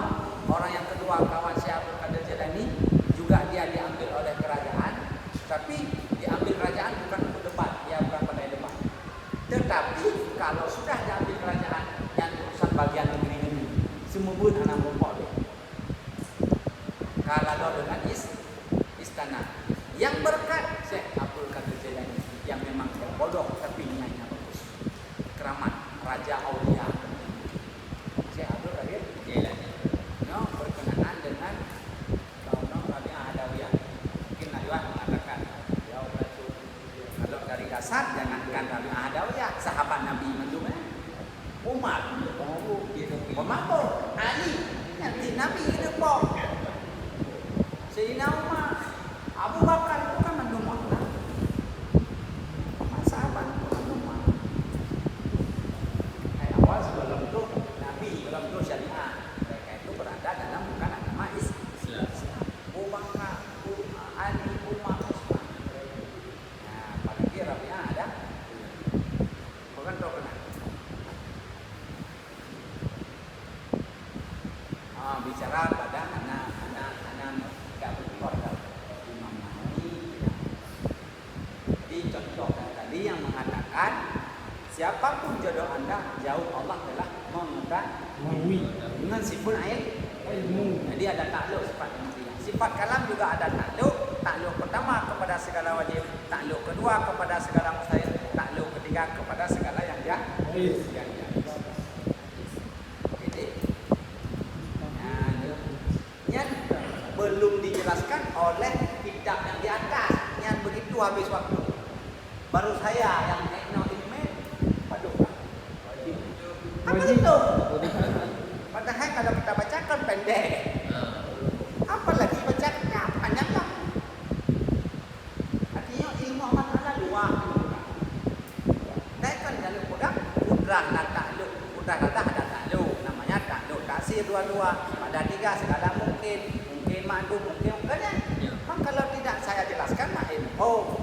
orang yang kedua kawan Syekh Qadir Jailani juga dia diambil oleh kerajaan, tapi diambil kerajaan bukan untuk debat, dia bukan pandai debat. Tetapi kalau sudah diambil kerajaan yang urusan bagian negeri-negeri, semua pun anak rumput dia. Kalau dengan istana yang berkat Syekh Abdul Qadir Jailani yang memang bodoh tapi niatnya bagus, keramat Raja Aulia Syekh Abdul Qadir Jailani berkenaan dengan kaum Rabi'ah Adawiyah. Mungkin Najwa mengatakan kalau dari dasar jangankan Rabi'ah Adawiyah, sahabat Nabi Umar, Ali, nanti Nabi hidup kok. Sayyidina Umar, Abu Bakar itu kan mendumah sahabat mendumah. Awal sebelum itu Nabi, sebelum itu syariah, mereka itu berada dalam bukan agama Islam. Abu Bakar, Ali, Umar, Utsman. Nah, apalagi Rabi'ah ada, bukan tahu kenapa. Bicara pada anak-anak tidak berkeluarga Imam Nawawi. Jadi contoh tadi yang mengatakan siapapun jodoh anda jauh Allah telah mengetahui dengan sifat ilmu. Jadi ada takluk sifat ilmu. Sifat kalam juga ada takluk. Takluk pertama kepada segala wajib, takluk kedua kepada segala mustahil, takluk ketiga kepada segala yang jaiz. Belum dijelaskan oleh kitab yang di atas, yang begitu habis waktu. Baru saya yang ini, aduh, apa itu? Padahal kalau kita bacakan pendek, apalagi bacakan panjang lah. Artinya ilmu amat ada dua. Naikkan jalur kudrah dan takluk. Kudrah ada takluk, namanya takluk taksir dua-dua. Pada tiga segala mungkin madu mungkin kan ya. Kalau tidak saya jelaskan mak info.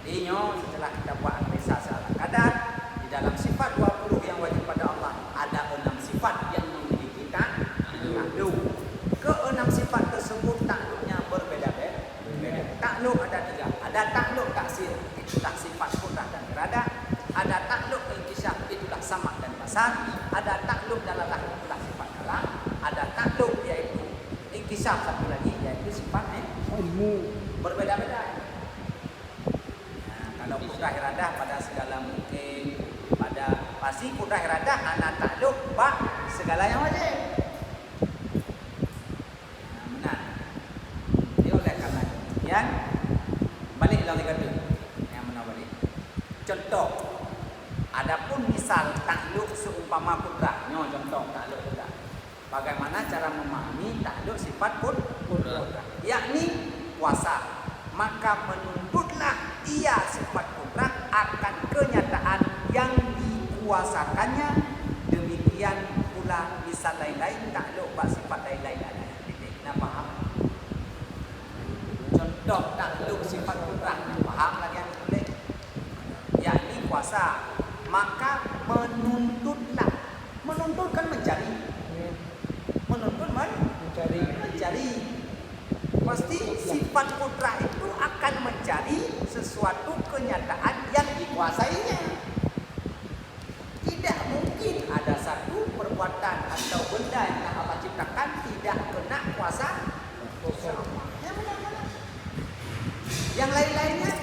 Jadi setelah kita buat analisa secara kadar di dalam sifat 20 yang wajib pada Allah ada 6 sifat yang memiliki takluk. Ke-6 sifat tersebut takluknya berbeda-beda. Takluk ada 3. Ada takluk taksir, itulah sifat kudrah dan irada. Ada takluk inkisyaf, itulah sama dan basar. Ada takluk dalalah, itulah sifat kalam. Ada takluk yaitu inkisaf, satu lagi yaitu sifat ilmu, berbeda-beda. Nah, kalau kudrah iradah pada segala mungkin, pada pasti kudrah iradah anak takluk pak segala yang wajib. umpama kudrahnya contoh takluk kudrah. Bagaimana cara memahami takluk sifat kudrah? Yakni kuasa. Maka menuntutlah ia sifat kudrah akan kenyataan yang dikuasakannya. Demikian pula misal lain-lain takluk sifat lain-lain ada. Kita faham? Contoh takluk sifat kudrah, faham lagi yang boleh? Yakni kuasa. Maka menuntutlah. Menuntut kan mencari. Menuntut mencari. Pasti sifat kudrah itu akan mencari sesuatu kenyataan yang dikuasainya. Tidak mungkin ada satu perbuatan atau benda yang Allah ciptakan tidak kena kuasa Allah. Yang lain-lainnya,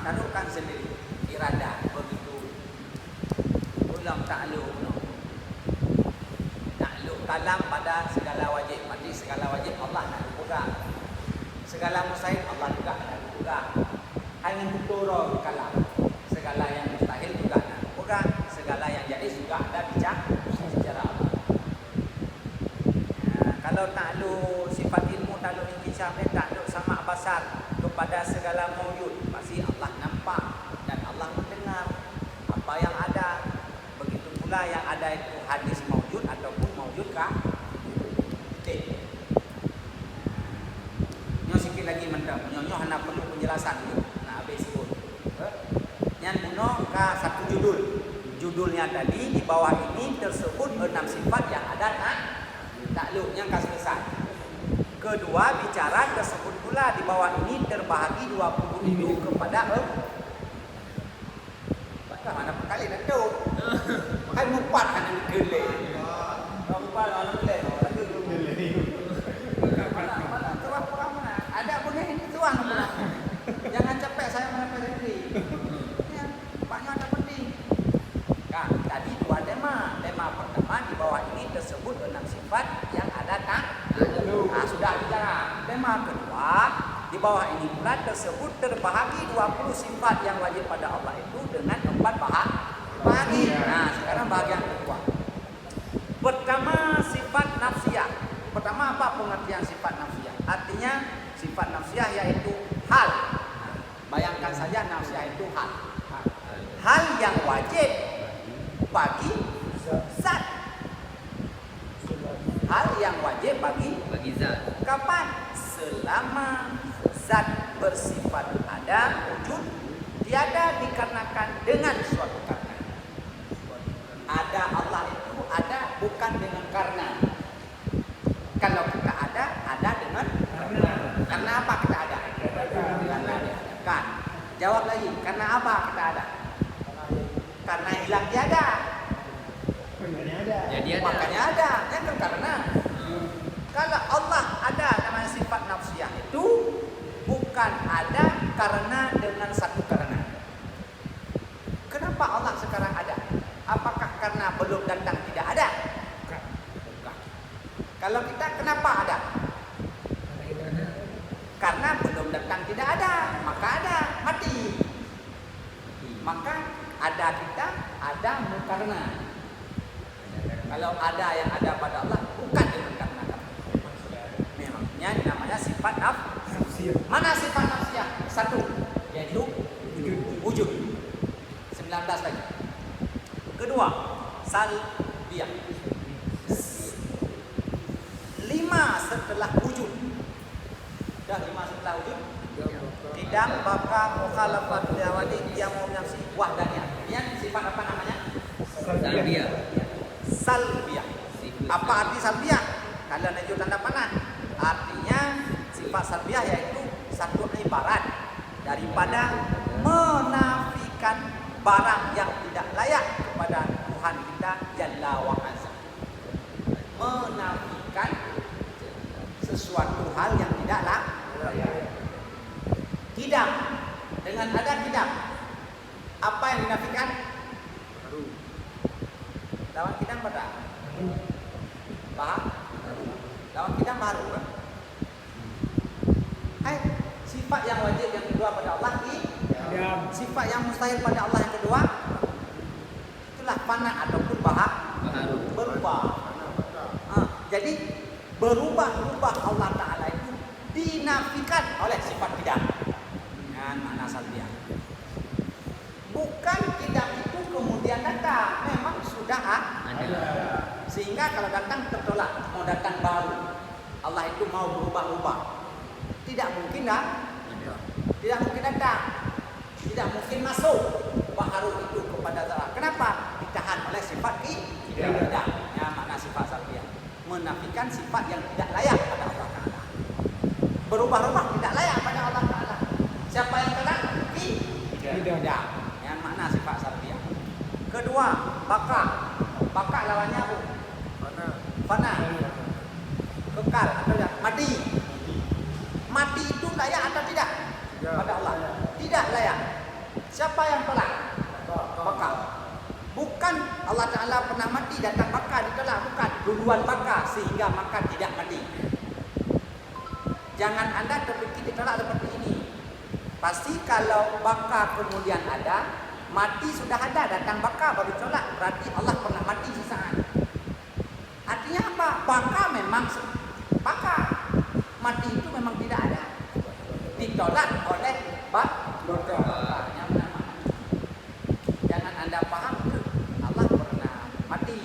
taruhkan sendiri. Irada begitu. Ulang takluk. Takluk kalam pada segala wajib. Berarti segala wajib Allah nak pegang. Segala mustahil Allah juga nak pegang. Hanya tutur kalam. Segala yang mustahil juga nak pegang. Segala yang jaiz juga ada bicara Allah. Kalau takluk sifat ilmu, takluk inkisaf, takluk sama basar kepada segala maujud, pasti Allah nampak dan Allah mendengar apa yang ada. Begitu pula yang ada itu hadis maujud ataupun maujudkah? Nyo sikit lagi mendam. Nyo hanya perlu penjelasan dulu. Nah, habis sebut. Yang muno ka satu judul. Judulnya tadi di bawah ini tersebut 6 sifat yang ada takluk yang kas selesai. Kedua, bicara tersebut pula di bawah ini terbahagi 20 itu kepada mana perkali dah tu. Kan mupat kan gele. Mupat orang gele. Ada punya ini tuang. Jangan capek saya menempel diri. Ya, Paknya ada penting. Nah, tadi dua tema. Tema pertama di bawah ini tersebut 6 sifat yang ada sudah bicara. Tema kedua di bawah ini pula tersebut terbahagi 20 sifat yang wajib pada Allah itu dengan 4 bahagi. Nah, sekarang bahagian kedua. Pertama, sifat nafsiyah. Pertama, apa pengertian sifat nafsiyah? Artinya sifat nafsiyah yaitu hal. Nah, bayangkan saja nafsiyah itu hal. Hal yang wajib bagi zat. Hal yang wajib bagi
zat.
Kapan? Selama zat bersifat ada, wujud, tiada dikarenakan dengan suatu karena. Ada Allah itu ada bukan dengan karena. Kalau kita ada dengan karena. Karena apa kita ada? Karena diadakan. Jawab lagi, karena apa kita ada? Karena hilang tiada.
Jadi ada.
Makanya ada, ya kan karena. Kalau Allah ada namanya sifat nafsiyah itu bukan ada karena dengan satu karena. Kenapa Allah sekarang ada? Apakah karena belum datang tidak ada? Bukan. Kalau kita kenapa ada? Karena belum datang tidak ada, maka ada, mati. Maka ada kita, ada karena. Kalau ada yang ada pada Allah bukan dengan karena. Memangnya namanya sifat nafsiyah. Mana sifat nafsiyah? Satu, yaitu wujud. 19 lagi. Kedua, salbiyah. 5 setelah wujud. Dah 5 setelah wujud. Tidak bakal mukhalafat liwadi yang mau nafsi wahdaniyah. Ini sifat apa namanya?
Salbiyah.
Salbiyah. Apa arti salbiyah? Kalau najul tanda panah. Artinya sifat salbiyah yaitu satu ibarat daripada menafikan barang yang tidak layak kepada Tuhan kita Jalla wa Azza. Menafikan sesuatu hal yang tidak layak. Tidak. Dengan ada tidak. Apa yang dinafikan? Lawan kita pada paham? Lawan kita baru kan? Sifat yang wajib yang kedua pada Allah sifat yang mustahil pada Allah yang kedua itulah fana ataupun baharu. berubah. Jadi berubah-ubah Allah Ta'ala itu dinafikan oleh sifat tidak dengan makna salbiah. Bukan tidak itu kemudian datang, memang sudah
Ada.
sehingga kalau datang tertolak, mau datang baru, Allah itu mau berubah-ubah, tidak mungkin dah, tidak mungkin datang, tidak mungkin masuk baharu itu kepada Allah. Kenapa? Ditahan oleh sifat tidak. Ya, makna sifat salbiah menafikan sifat yang tidak layak pada Allah Ta'ala. Berubah-ubah tidak layak pada Allah Ta'ala. Siapa yang tolak? Tidak. Yang makna sifat salbiah. Kedua, baka. Baka lawannya apa? Fana. Kekal atau tidak? Mati. Mati itu layak atau tidak? Pada Allah. Tidak layak. Siapa yang tolak? Baka. Bukan Allah Ta'ala pernah mati, datang baka ditolak. Bukan. Duluan baka sehingga maka tidak mati. Jangan Anda terpikir ditolak seperti ini. Pasti kalau baka kemudian ada, mati sudah ada, datang baka baru tolak. Berarti Allah pernah mati sesaat. Artinya apa? Baka memang baka. Mati itu memang tidak ada. Ditolak oleh baka. Jangan Anda paham Allah pernah mati.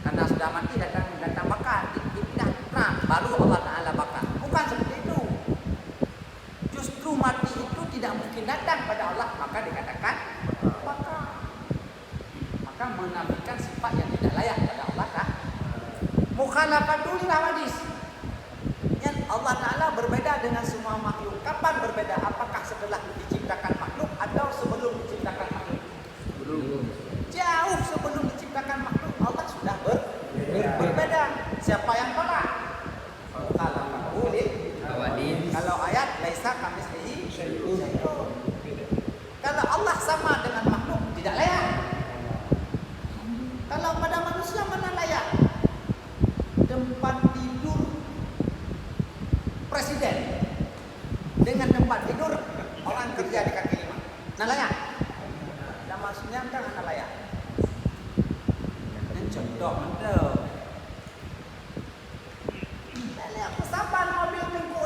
Karena sudah mati datang baka. Tidak pernah. Baru Allah Ta'ala baka. Bukan seperti itu. Justru mati itu tidak mungkin datang pada Allah, maka dikatakan baka. Maka menafikan sifat yang tidak layak pada Allah Ta'ala. Mukhalafatul hawadis. Yang Allah Ta'ala berbeda dengan semua makhluk. Kapan berbeda? Apakah setelah diciptakan makhluk atau sebelum diciptakan makhluk? Jauh sebelum diciptakan makhluk Allah sudah berbeda. Siapa yang tolak? Mukhalafatul hawadis. Kalau ayat laisa kamitslihi syai'un. Kalau Allah sama dengan makhluk tidak layak. Kalau pada manusia mana layak? Tempat tidur presiden dengan tempat tidur orang kerja di kaki lima. Nah layak? Dan maksudnya kan mana layak? Dan contoh betul. Lihat kesabaran mobil tunggu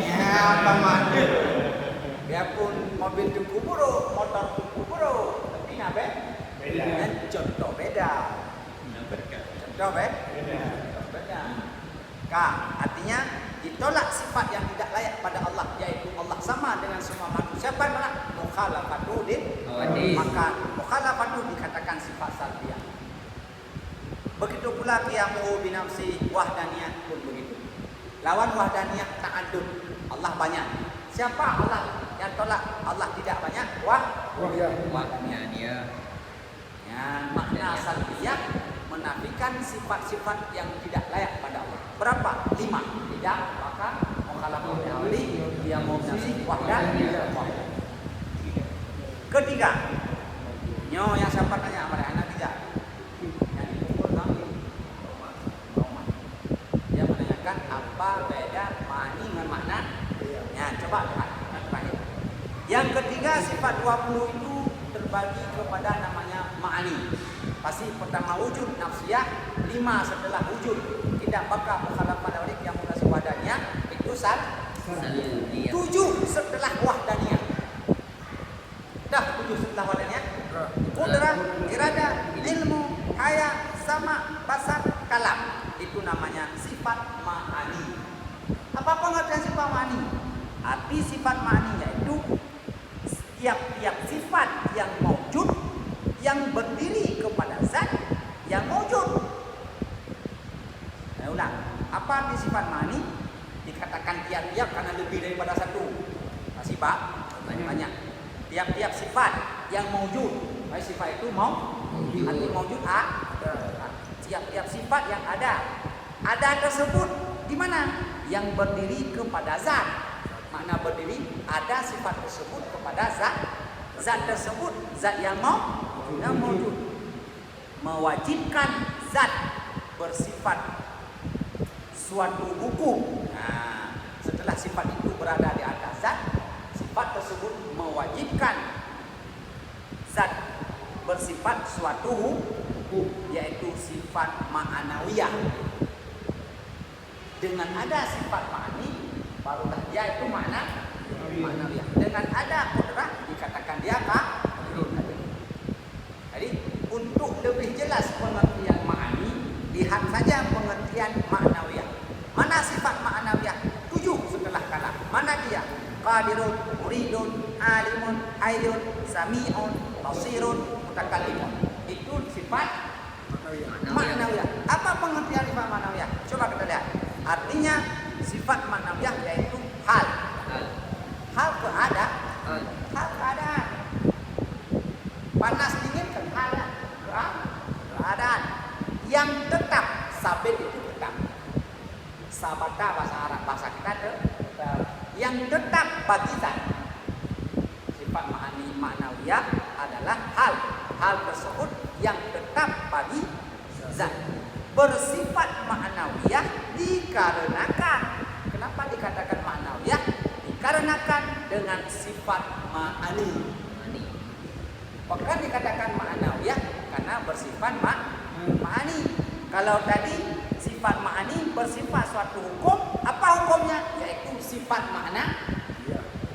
ya apa mana? Biarpun mobil tunggu buruk, motor tunggu buruk, tapi nabe beda. Dan contoh beda. Contoh beda. Artinya ditolak sifat yang tidak layak pada Allah, yaitu Allah sama dengan semua manusia. Siapa tolak? Mukhalafatu maka mukhalafatu dikatakan sifat salbiah. Begitu pula qiyamuhu binafsi, wahdaniyah pun begitu. Lawan wahdaniyah ta'addud. Allah banyak. Siapa Allah yang tolak? Allah tidak banyak. Wahdaniyah. Ya, makna salbiah menafikan sifat-sifat yang tidak layak pada Allah. Berapa? 5. Tidak, maka mukhalafatu hawadis, qiyamuhu binafsi, wahdaniyah. Ketiga. Nyo yang siapa tanya pada anak tidak? Dia menanyakan apa beda ma'ani dengan makna? Ya, coba terakhir. Yang ketiga sifat 20 itu terbagi kepada namanya ma'ani. Pasti pertama wujud nafsiyah, 5 setelah wujud tidak bakal mukhalafat hawadis yang munasib wahdaniyah itu 7 setelah wahdaniyah. Dah 7 setelah wahdaniyah. Qudrah, iradah, ilmu, haya, sama, basar, kalam. Itu namanya sifat ma'ani. Apa pengertian sifat ma'ani? Arti sifat ma'ani yaitu tiap-tiap sifat yang maujud, yang berdiri kepada zat yang maujud. Saya ulang. Apa arti sifat ma'ani? Dikatakan tiap-tiap karena lebih daripada satu. Masih Pak? Banyak. Tiap-tiap sifat yang maujud. Sifat itu arti maujud tiap-tiap sifat yang ada tersebut di mana? Yang berdiri kepada zat. Makna berdiri, ada sifat tersebut kepada zat tersebut, zat yang maujud. Mewajibkan zat bersifat suatu hukum. Nah, setelah sifat itu berada di atas zat, sifat tersebut mewajibkan zat bersifat suatu yaitu sifat ma'anawiyah. Dengan ada sifat ma'ani, barulah dia itu ma'nawiyah. Dengan ada qudrah dikatakan dia qadirun. Jadi untuk lebih jelas pengertian ma'ani, lihat saja pengertian ma'nawiyah. Mana sifat ma'nawiyah? 7 setelah kalam. Mana dia? Qadirun, muridun, alimun, hayyun, sami'un, basirun, mutakallimun. Itu sifat ma'nawiyah. Apa pengertian sifat ma'nawiyah? Coba kita lihat. Artinya sifat ma'nawiyah yaitu hal. Hal keadaan. Panas dingin kan hal keadaan. Yang tetap, sabit itu tetap. Sabata bahasa Arab, bahasa kita tetap. Yang tetap bagi zat. Sifat ma'nawiyah adalah hal tersebut yang tetap bagi zat. Bersifat ma'nawiyah dikarenakan. Kenapa dikatakan ma'nawiyah? Dikarenakan dengan sifat ma'ani. Bahkan dikatakan ma'nawiyah karena bersifat ma'ani. Kalau tadi sifat ma'ani bersifat suatu hukum, apa hukumnya? Yaitu sifat makna.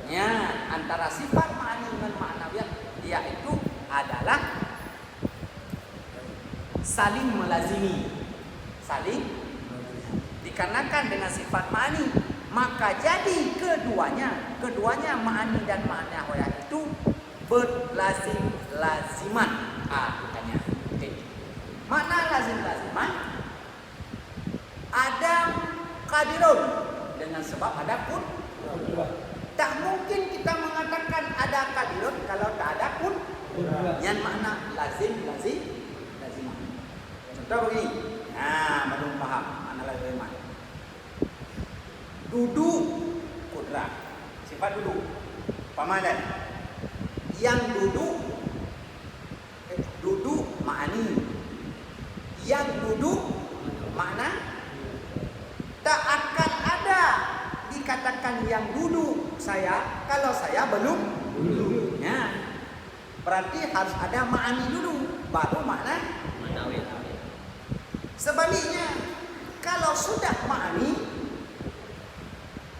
Ya, antara sifat ma'ani dengan ma'nawiyah yaitu adalah saling melazimi. Dikarenakan dengan sifat ma'ani, maka jadi keduanya ma'ani dan ma'nawiyah itu berlazim-laziman. Makanya. Okay. Makna lazim-laziman ada qadirun dengan sebab ada pun. Tak mungkin kita mengatakan ada qadirun kalau tak ada pun. Yang makna lazimah. Contoh begini. Belum paham makna lazimah. Duduk kudrah. Sifat duduk. Pamalan. Yang duduk ma'ani. Yang duduk makna tak akan ada dikatakan yang duduk saya kalau saya belum duduk. Ya. Berarti harus ada ma'ani dulu baru makna ma'nawiyah. Sebaliknya kalau sudah ma'ani,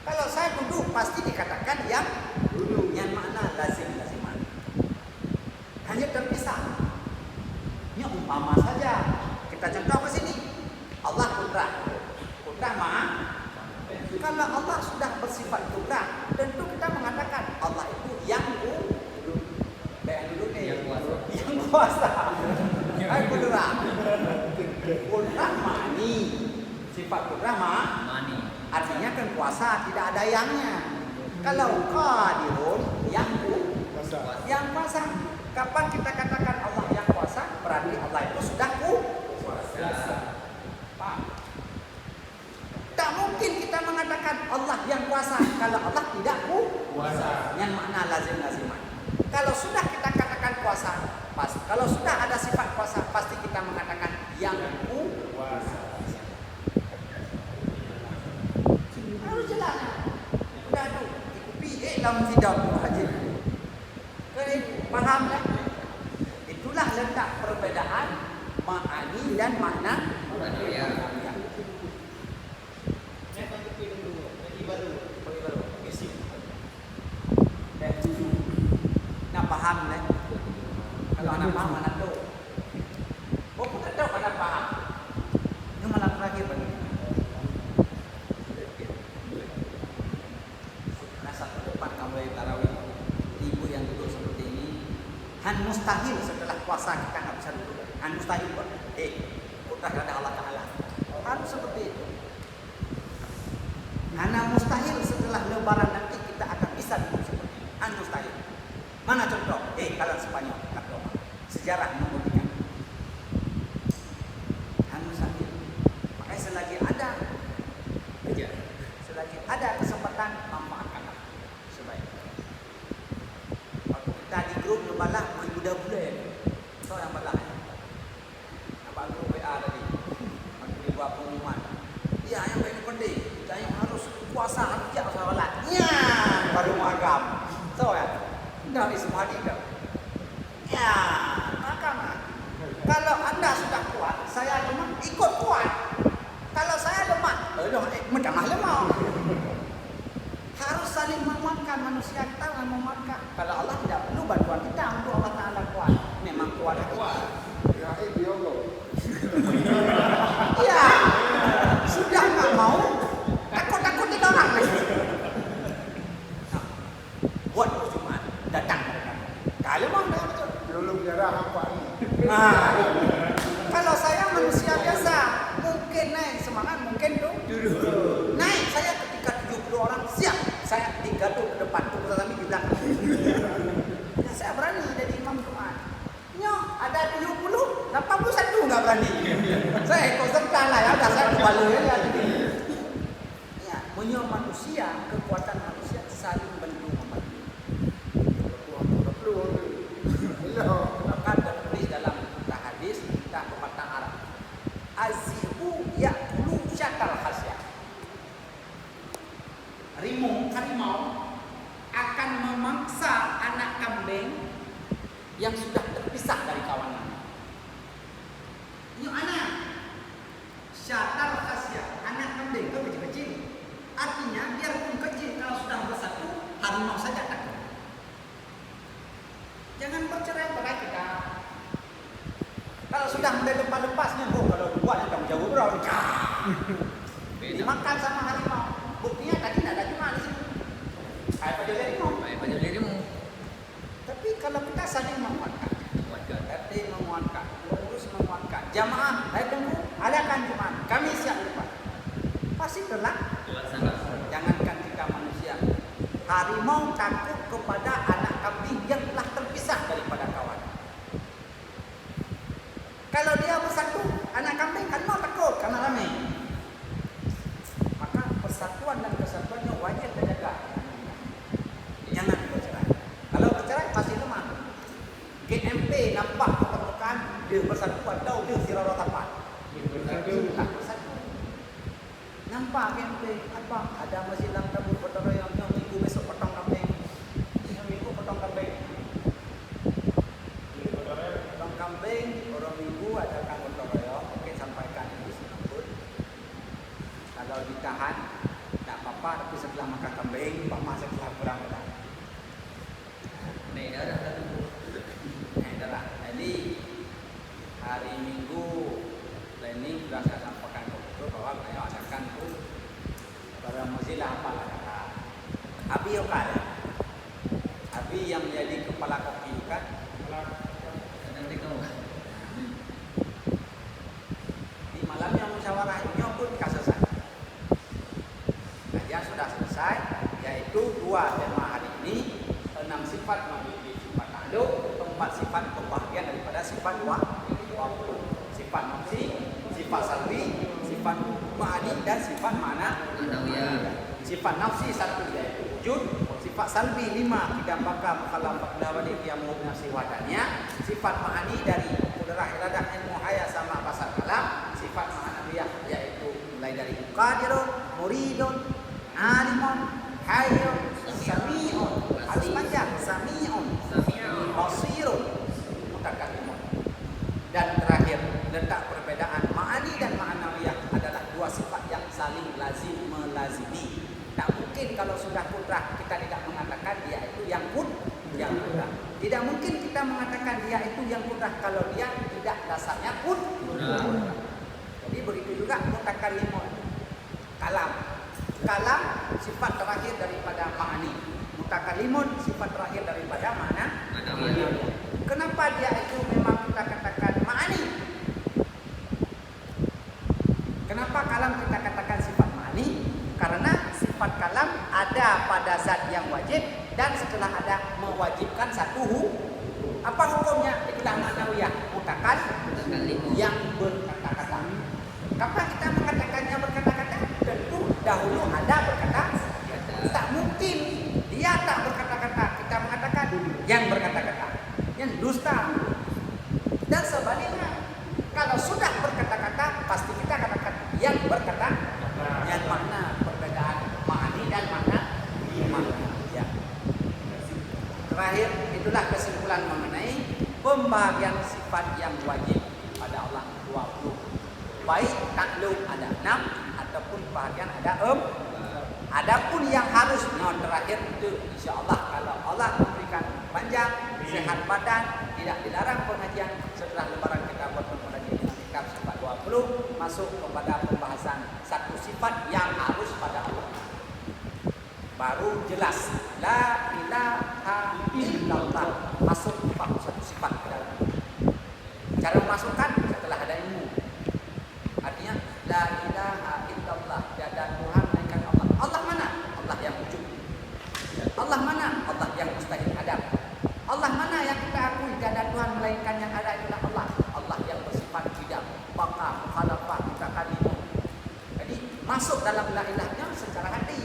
kalau saya duduk pasti dikatakan yang duduk, yang makna laziman. Hanya terpisah. Ini umpama saja. Kita contoh ke sini. Allah kudrah maha. Kalau Allah sudah bersifat kudrah, tentu kita mengatakan Allah itu yang kuasa. Kudrah. Kudrah ma'ani. Sifat kudrah ma'ani. Artinya kan kuasa, tidak ada yangnya. Kalau qadirun yang kuasa. Kapan kita katakan Allah yang kuasa? Berarti Allah itu sudah kuasa. Paham? Tak mungkin kita mengatakan Allah yang kuasa kalau Allah tidak kuasa. Yang makna lazim-laziman. Kalau sudah kita katakan kuasa, kalau sudah ada sifat kuasa, pasti kita mengatakan yang kuasa. Harus jelas. Sudah tu, ikuti dalam tidak wajib. Paham tak? Itulah letak perbedaan ma'ani dan makna. Nak paham tak? Kalau anak paham, anak tahu. Oh, tak tahu anak paham. Ini malam terakhir bagi. Satu depan kamu tarawih. Ibu yang duduk seperti ini, mustahil setelah puasa kita nggak bisa duduk. Mustahil pun. Udah ada Allah Taala. Harus seperti itu. Mustahil setelah Lebaran nanti kita akan bisa duduk seperti ini. Mustahil. Mana contoh? Kalau Spanyol, sejarah membuktikan. Mustahil. Makanya selagi ada kesempatan manfaatkanlah sebaiknya. Waktu kita di grup lebalah budak-budak, so yang balah. Apa grup WA tadi? Waktu dibuat pengumuman. Ya, yang paling penting, yang harus puasa hajat salat. Ya, baru magam. So ya, dah semua dia. Ya, magam dunia manusia, kekuatan manusia saling bantu membantu. Maka tertulis dalam hadis kita pepatah Arab, azibu yakulu syakal khasya. Harimau akan memangsa anak kambing yang sudah terpisah dari kawannya. Ini anak syakal khasya, anak kambing itu kecil-kecil. Artinya biarpun kecil, kalau sudah bersatu, harimau saja takut. Jangan bercerai-berai kita. Kalau sudah mulai lepas-lepasnya, kalau dua yang jauh berapa? Dimakan sama harimau. Buktinya tadi tidak ada cuma di situ. Kayak pada dirimu. Tapi kalau kita saling menguatkan, RT menguatkan, pengurus menguatkan, jamaah, ayo tunggu, adakan jemaah, kami siap lepas. Pasti telak. Jangankan kita manusia, harimau takut kepada anak kambing yang telah terpisah daripada kawan. Kalau dia bersatu, anak kambing harimau takut karena ramai. Maka persatuan dan kesatuannya wajib terjaga. Jangan bercerai. Kalau bercerai pasti lemah. GMP nampak pertemukan dia bersatu atau dia sirara tapat. Bersatu. Nampak GMP, abang ada masih dalam tabur potong yang minggu besok potong kambing. Minggu potong kambing. Potong kambing, orang minggu adakan potong royong. Mungkin sampaikan itu sinapun. Kalau ditahan, tak apa-apa. Tapi setelah makan kambing, pak setelah kurang dah. Naik darah. Jadi hari Minggu planning sudah saya sampaikan ke betul bahwa saya adakan tu pada Mozilla apalah kata. Abi okal. Abi yang menjadi kepala kopi kan. Di malam yang musyawarahnya pun selesai. Kajian sudah selesai, yaitu 2 tema hari ini, 6 sifat memiliki sifat takluk, 4 sifat pembahagian daripada sifat waktu, sifat nafsi, sifat salbi, sifat ma'ani dan sifat mana? Sifat nafsi 1 yaitu wujud, sifat salbi 5 tidak bakal makalam bakdawani qiyamu nafsi wadanya, sifat ma'ani dari kudrah iradah ilmu haya sama pasal kalam, sifat ma'anawiyah yaitu mulai dari qadirun, muridun, alimun, hayyun, sami'un, harus panjang, sami'un, basirun, mutakallimun. Dan terakhir, letak perbedaan ma'ani dan ma'anawiyah adalah 2 sifat yang saling lazim melazimi. Tak mungkin kalau sudah kudrah kita tidak mengatakan dia itu yang kudrah. Tidak mungkin kita mengatakan dia itu yang kudrah kalau dia tidak dasarnya kudrah. Jadi begitu juga mutakallimun. Kalam sifat terakhir daripada ma'ani. Mutakallimun sifat terakhir daripada ma'anawiyah. Kenapa dia itu memang kita katakan ma'ani? Kenapa kalam kita katakan sifat ma'ani? Karena sifat kalam ada pada zat yang wajib dan setelah ada mewajibkan satu apa hukumnya? Itulah ma'nawiyah, mutakallim yang berkata-kata. Kapan kita mengatakannya berkata-kata? Tentu dahulu ada berkata-kata. Tak mungkin dia tak berkata-kata. Kita mengatakan yang berkata-kata, yang dusta. Dan sebaliknya, kalau sudah berkata-kata, pasti kita katakan yang berkata. Yang makna perbedaan ma'ani dan makna ya. Terakhir, itulah kesimpulan mengenai pembahagian sifat yang wajib pada Allah 20. Baik takluk ada 6 ataupun bahagian ada 4. Adapun yang harus terakhir itu insya-Allah kalau Allah memberikan panjang sehat badan, tidak dilarang pengajian setelah lebaran kita buat pengajian dengan kitab sifat 20 masuk kepada pembahasan satu sifat yang harus pada Allah. Baru jelas la ilaha illallah masuk satu sifat ke dalam. Cara memasukkan setelah ada ilmu. Artinya la ilaha illallah, tiada Tuhan melainkan Allah. Allah mana? Allah yang wujud. Allah mana? Allah yang mustahil ada. Allah mana yang kita akui tiada Tuhan melainkan yang ada adalah Allah. Allah yang bersifat tidak baqa, mukhalafah, mutakallim. Jadi masuk dalam la ilahnya secara hati.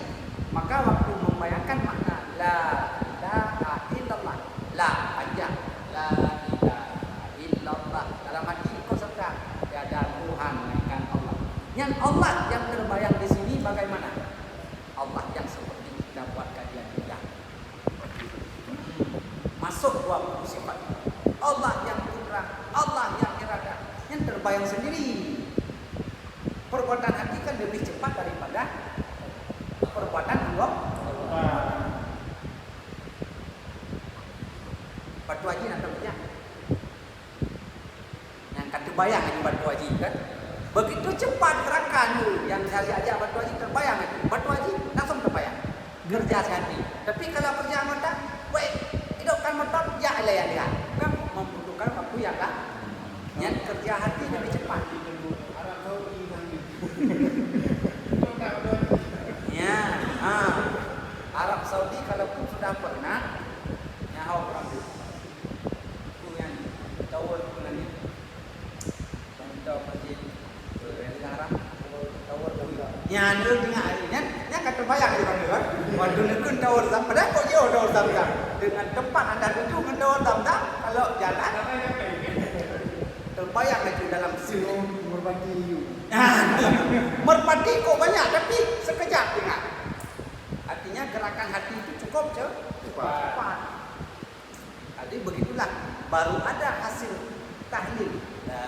masuk 20 sifat. Allah yang kudrat, Allah yang irada. Yang terbayang sendiri. Perbuatan hati kan lebih cepat daripada perbuatan Allah. Batu haji nak tahu ya? Yang kata bayang itu batu haji kan? Begitu cepat gerakan yang saya ajak batu haji terbayang itu. Batu haji langsung terbayang. Kerja sehati. Tapi kalau kerja mata, weh, hidupkan motor, ya lah yang dia. Kan membutuhkan waktu yang lah. Yang kerja hati lebih cepat. Ya, Arab Saudi kalau pun sudah pernah, nyawa orang itu yang tawar punya, contoh masjid berlarang tawar punya. Yang dia dengar ini, yang kata bayang di mana kan? Waktu nekun tawar sam, padahal kok jauh tawar sam kan? Dengan tempat anda duduk dengan tawar sam tak? Kalau jalan, terbayang itu dalam situ. Merpati kok banyak tapi sekejap dengar. Artinya gerakan hati itu cukup cepat. Jadi begitulah baru ada hasil tahlil. La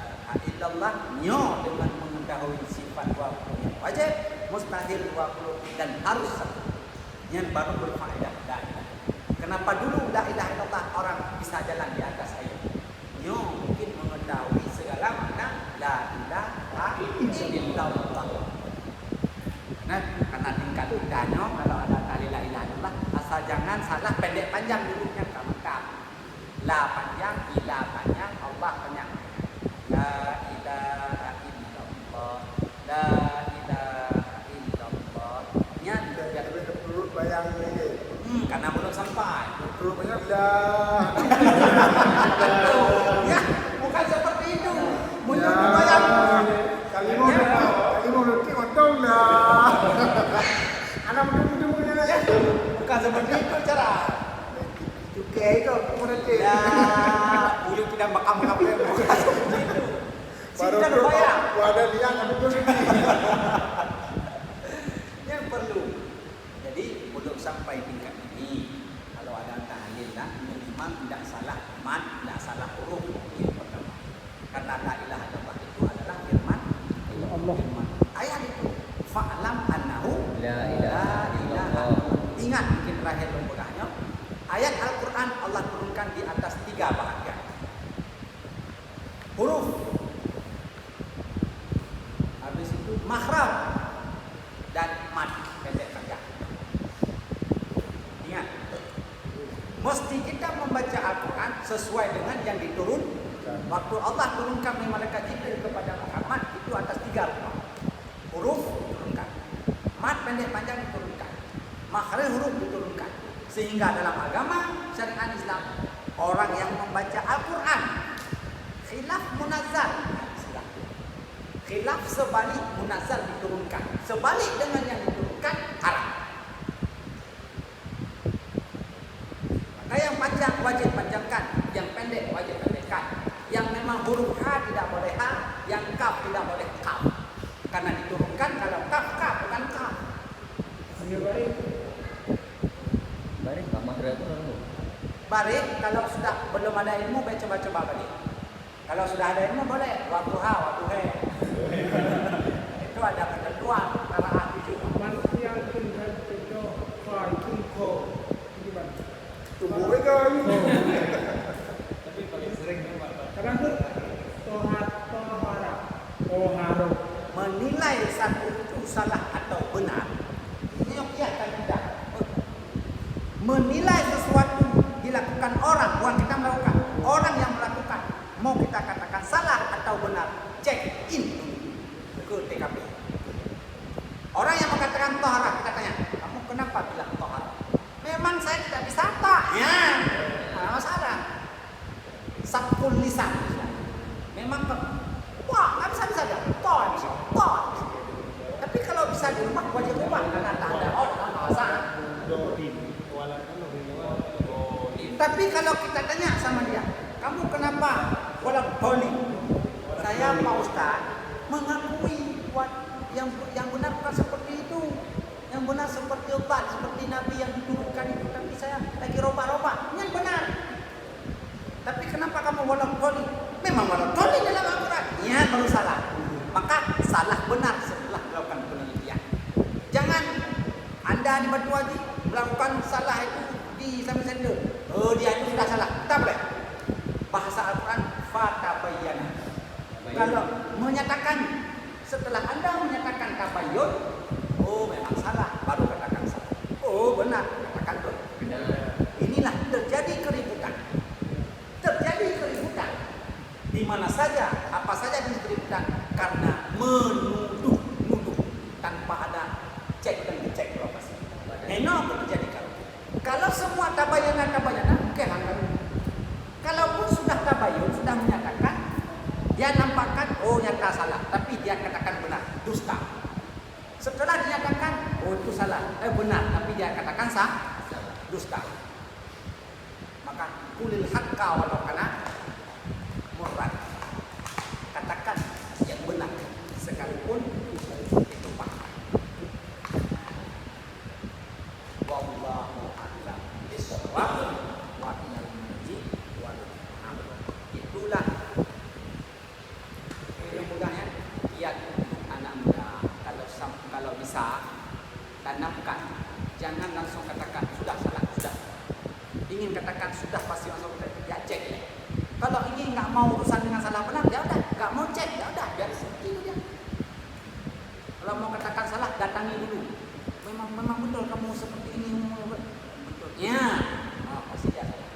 ilaha illallah nyo dengan mengetahui sifat 20 yang wajib, mustahil 20 dan harus satu. Yang baru berfaedah la ilaha. Kenapa dulu la ilaha illallah orang bisa jalan di atas air? Nyo mungkin mengetahui segala makna la ilaha illallah. Nah, karena tingkat lidahnya kalau ada tali la ilaha illallah asal jangan salah pendek panjang dulunya kamu. La panjang, ila panjang, Allah panjang. La ilaha illallah. La ilaha illallah. Nya
Biar perut bayang ini.
karena belum sampai.
Perut banyak dah.
Ya, bukan seperti itu. Muncul bayang.
Kalimau nanti otong dah. Anak muda punya ya.
Bukan seperti itu cara.
Cukai itu nanti.
Ya, bulu tidak bakal bukan seperti itu.
Baru
Sini bayang.
ada liang ada tu.
Yang perlu. Jadi belum sampai tingkat ini. Kalau ada tahlil lah, minimal tidak salah mat, tidak salah huruf. Yang pertama. Karena la ilaha illallah itu adalah firman Allah. Ayat itu fa'lam annahu
La ilaha illallah.
Ingat mungkin terakhir mudahnya. Ayat Al-Quran Allah turunkan di atas 3 bahagian. Huruf. Habis itu makhraj dan mad pendek panjang. Ingat. Mesti kita membaca Al-Quran sesuai dengan yang diturun. Waktu Allah turunkan malaikat Jibril kepada Muhammad itu atas 3 huruf diturunkan. Mad pendek panjang diturunkan. Makhraj huruf diturunkan. Sehingga dalam agama syariat Islam orang yang membaca Al-Quran khilaf munazzal, khilaf sebalik munazzal diturunkan, sebalik dengan yang diturunkan haram. Maka yang panjang wajib panjangkan, yang pendek wajib pendekkan. Yang memang huruf H tidak boleh H, yang kaf tidak boleh kaf. Karena diturunkan kalau kaf bukan kaf.
Baris tak makhraj tu lalu.
Barik kalau sudah belum ada ilmu baik coba-coba balik. Kalau sudah ada ilmu boleh waktu H, waktu he. Itu ada ketentuan cara ahli juga.
Manusia pun kan contoh fai pun ko. Gimana?
Tunggu mereka ni.
Tapi paling sering nampak. Kadang tu tohara.
Menilai satu itu salah atau benar. Ini yang kelihatan tidak. Menilai sesuatu dilakukan orang, bukan kita melakukan. Orang yang melakukan, mau kita katakan salah atau benar, check in ke TKP. Orang yang mengatakan tohara, kita tanya, kamu kenapa bilang tohara? Memang saya tidak bisa tak? Ya, masalah. Sakul lisan. Memang wah, nggak bisa saja. Toh. Tapi kalau bisa di rumah wajib ubah karena tak ada masalah. Tapi kalau kita tanya sama dia, kamu kenapa walau boli? Saya Pak Ustaz mengakui yang benar bukan seperti itu. Yang benar seperti obat, seperti Nabi yang diturunkan itu. Tapi saya lagi roba-roba. Yang benar waladdallin. Memang waladdallin dalam Al-Quran. Ya, baru salah. Maka salah benar setelah melakukan penelitian. Jangan Anda di Batu Haji melakukan salah itu di Islamic Center. Oh, dia itu sudah salah. Tak boleh. Bahasa Al-Quran fatabayyana. Kalau menyatakan setelah Anda menyatakan tabayyun, oh memang salah, baru katakan salah. Oh benar, katakan benar. Inilah terjadi keributan. Terjadi keributan. Di mana saja, apa saja di keributan karena menuduh tanpa ada cek dan dicek lokasi. Enak terjadi kalau semua tabayyana, oke akan. Kalaupun sudah tabayyun, sudah menyatakan, dia nampakkan, oh nyata salah, tapi dia katakan benar, dusta. Setelah dinyatakan, oh itu salah, benar, tapi dia katakan dusta. Maka kulil haqqa walau kana murran. Katakan yang benar, sekalipun itu paham. Wallahu a'lam bishawab wa minal muji wal hamd. Itulah mudah-mudahan kiat anak muda kalau bisa tanamkan, jangan langsung katakan sudah salah, sudah. Ingin katakan sudah pasti langsung ya cek ya. Kalau ingin nggak mau urusan dengan salah benar ya udah, nggak mau cek ya udah, biar seperti itu dia. Kalau mau katakan salah datangi dulu. Memang betul kamu seperti ini, betulnya. Pasti dia salah.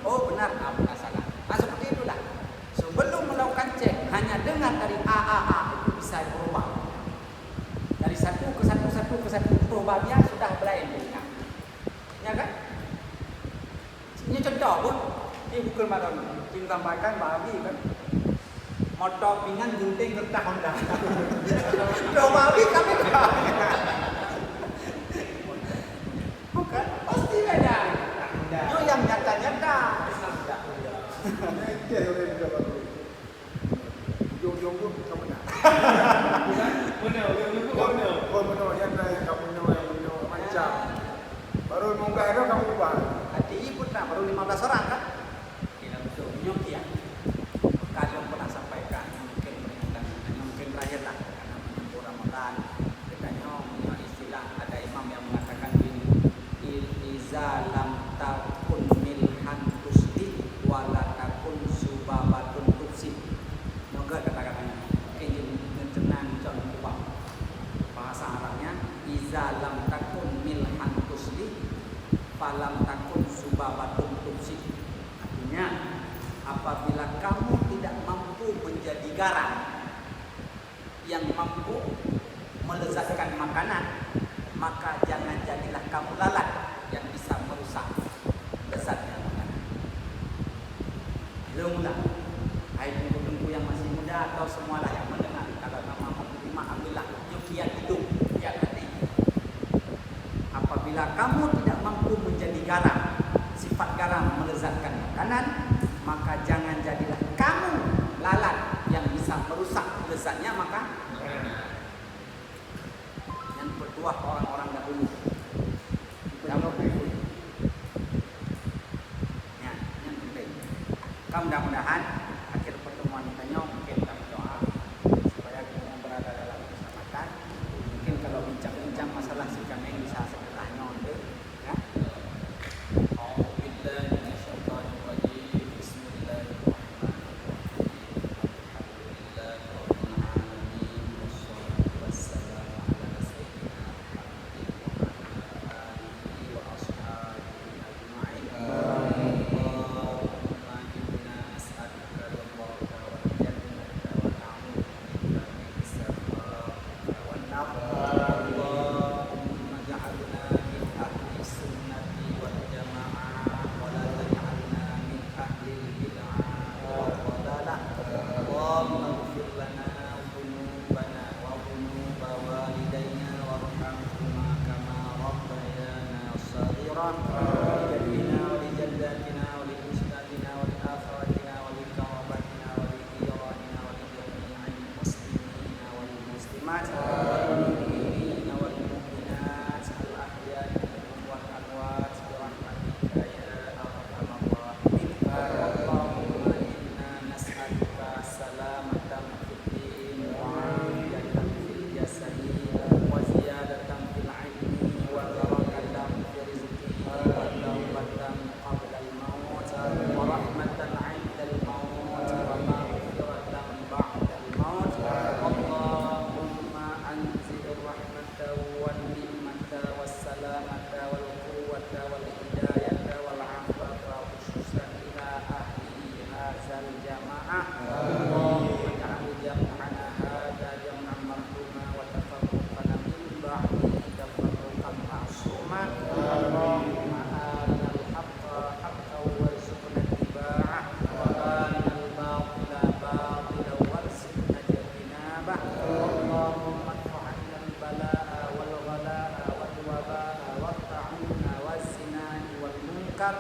Oh benar, benar salah. Seperti itulah. Sebelum melakukan cek, hanya dengar dari A itu bisa berubah. Dari satu ke satu berubahnya sudah mulai mendengar. Ya kan? Ini contoh pun, ini bukan malam. Kita tambahkan babi kan. Motor pingan gunting gertak Honda. Loh babi kami kan. Bukan, pasti beda. Itu yang nyata-nyata.
Dia yang dia baru. Jom pun kamu nak. Benar yang kamu yang macam. Baru munggah itu kamu ubah.
Hati ibu nak baru 15 orang kan? Tidak betul. Nyokia. Kalau pernah sampaikan mungkin peringatan, mungkin terakhir lah karena menyambut Ramadan. Katanya punya istilah ada imam yang mengatakan ini iza lam takun milhan tusdi wala takun subabatun tufsi. Moga kata-katanya mungkin mencenang contoh ubah. Bahasa Arabnya iza lam takun milhan tusdi falam takun subabatun tufsi. Artinya apabila kamu tidak mampu menjadi garam yang mampu melezatkan makanan, maka jangan jadilah kamu lalat yang bisa merusak lezatnya makanan. Mula, hai tunggu yang masih muda atau semualah yang mendengar, kalau kamu mampu terima, ambillah nyukian hidup yang hati. Apabila kamu tidak mampu menjadi garam, sifat garam melezatkan makanan, maka jangan jadilah kamu lalat yang bisa merusak lezatnya maka yang bertuah orang-orang dahulu. Ya, yang penting. Mudah-mudahan akhir pertemuan kita mungkin kami doa supaya kita berada dalam keselamatan. Mungkin kalau bincang-bincang masalah si kami bisa setelahnya untuk ya. والنعمة والسلامة والقوة والهداية والعفاف خصوصا إلى أهل هذا الجماعة اللهم اجعل جمعنا هذا جمعا مرحوما وتفرقنا من بعده تفرقا معصوما اللهم أرنا الحق حقا وارزقنا اتباعه وأرنا الباطل باطلا وارزقنا اجتنابه اللهم ادفع عنا البلاء والغلاء والوباء والطاعون والزنا والمنكر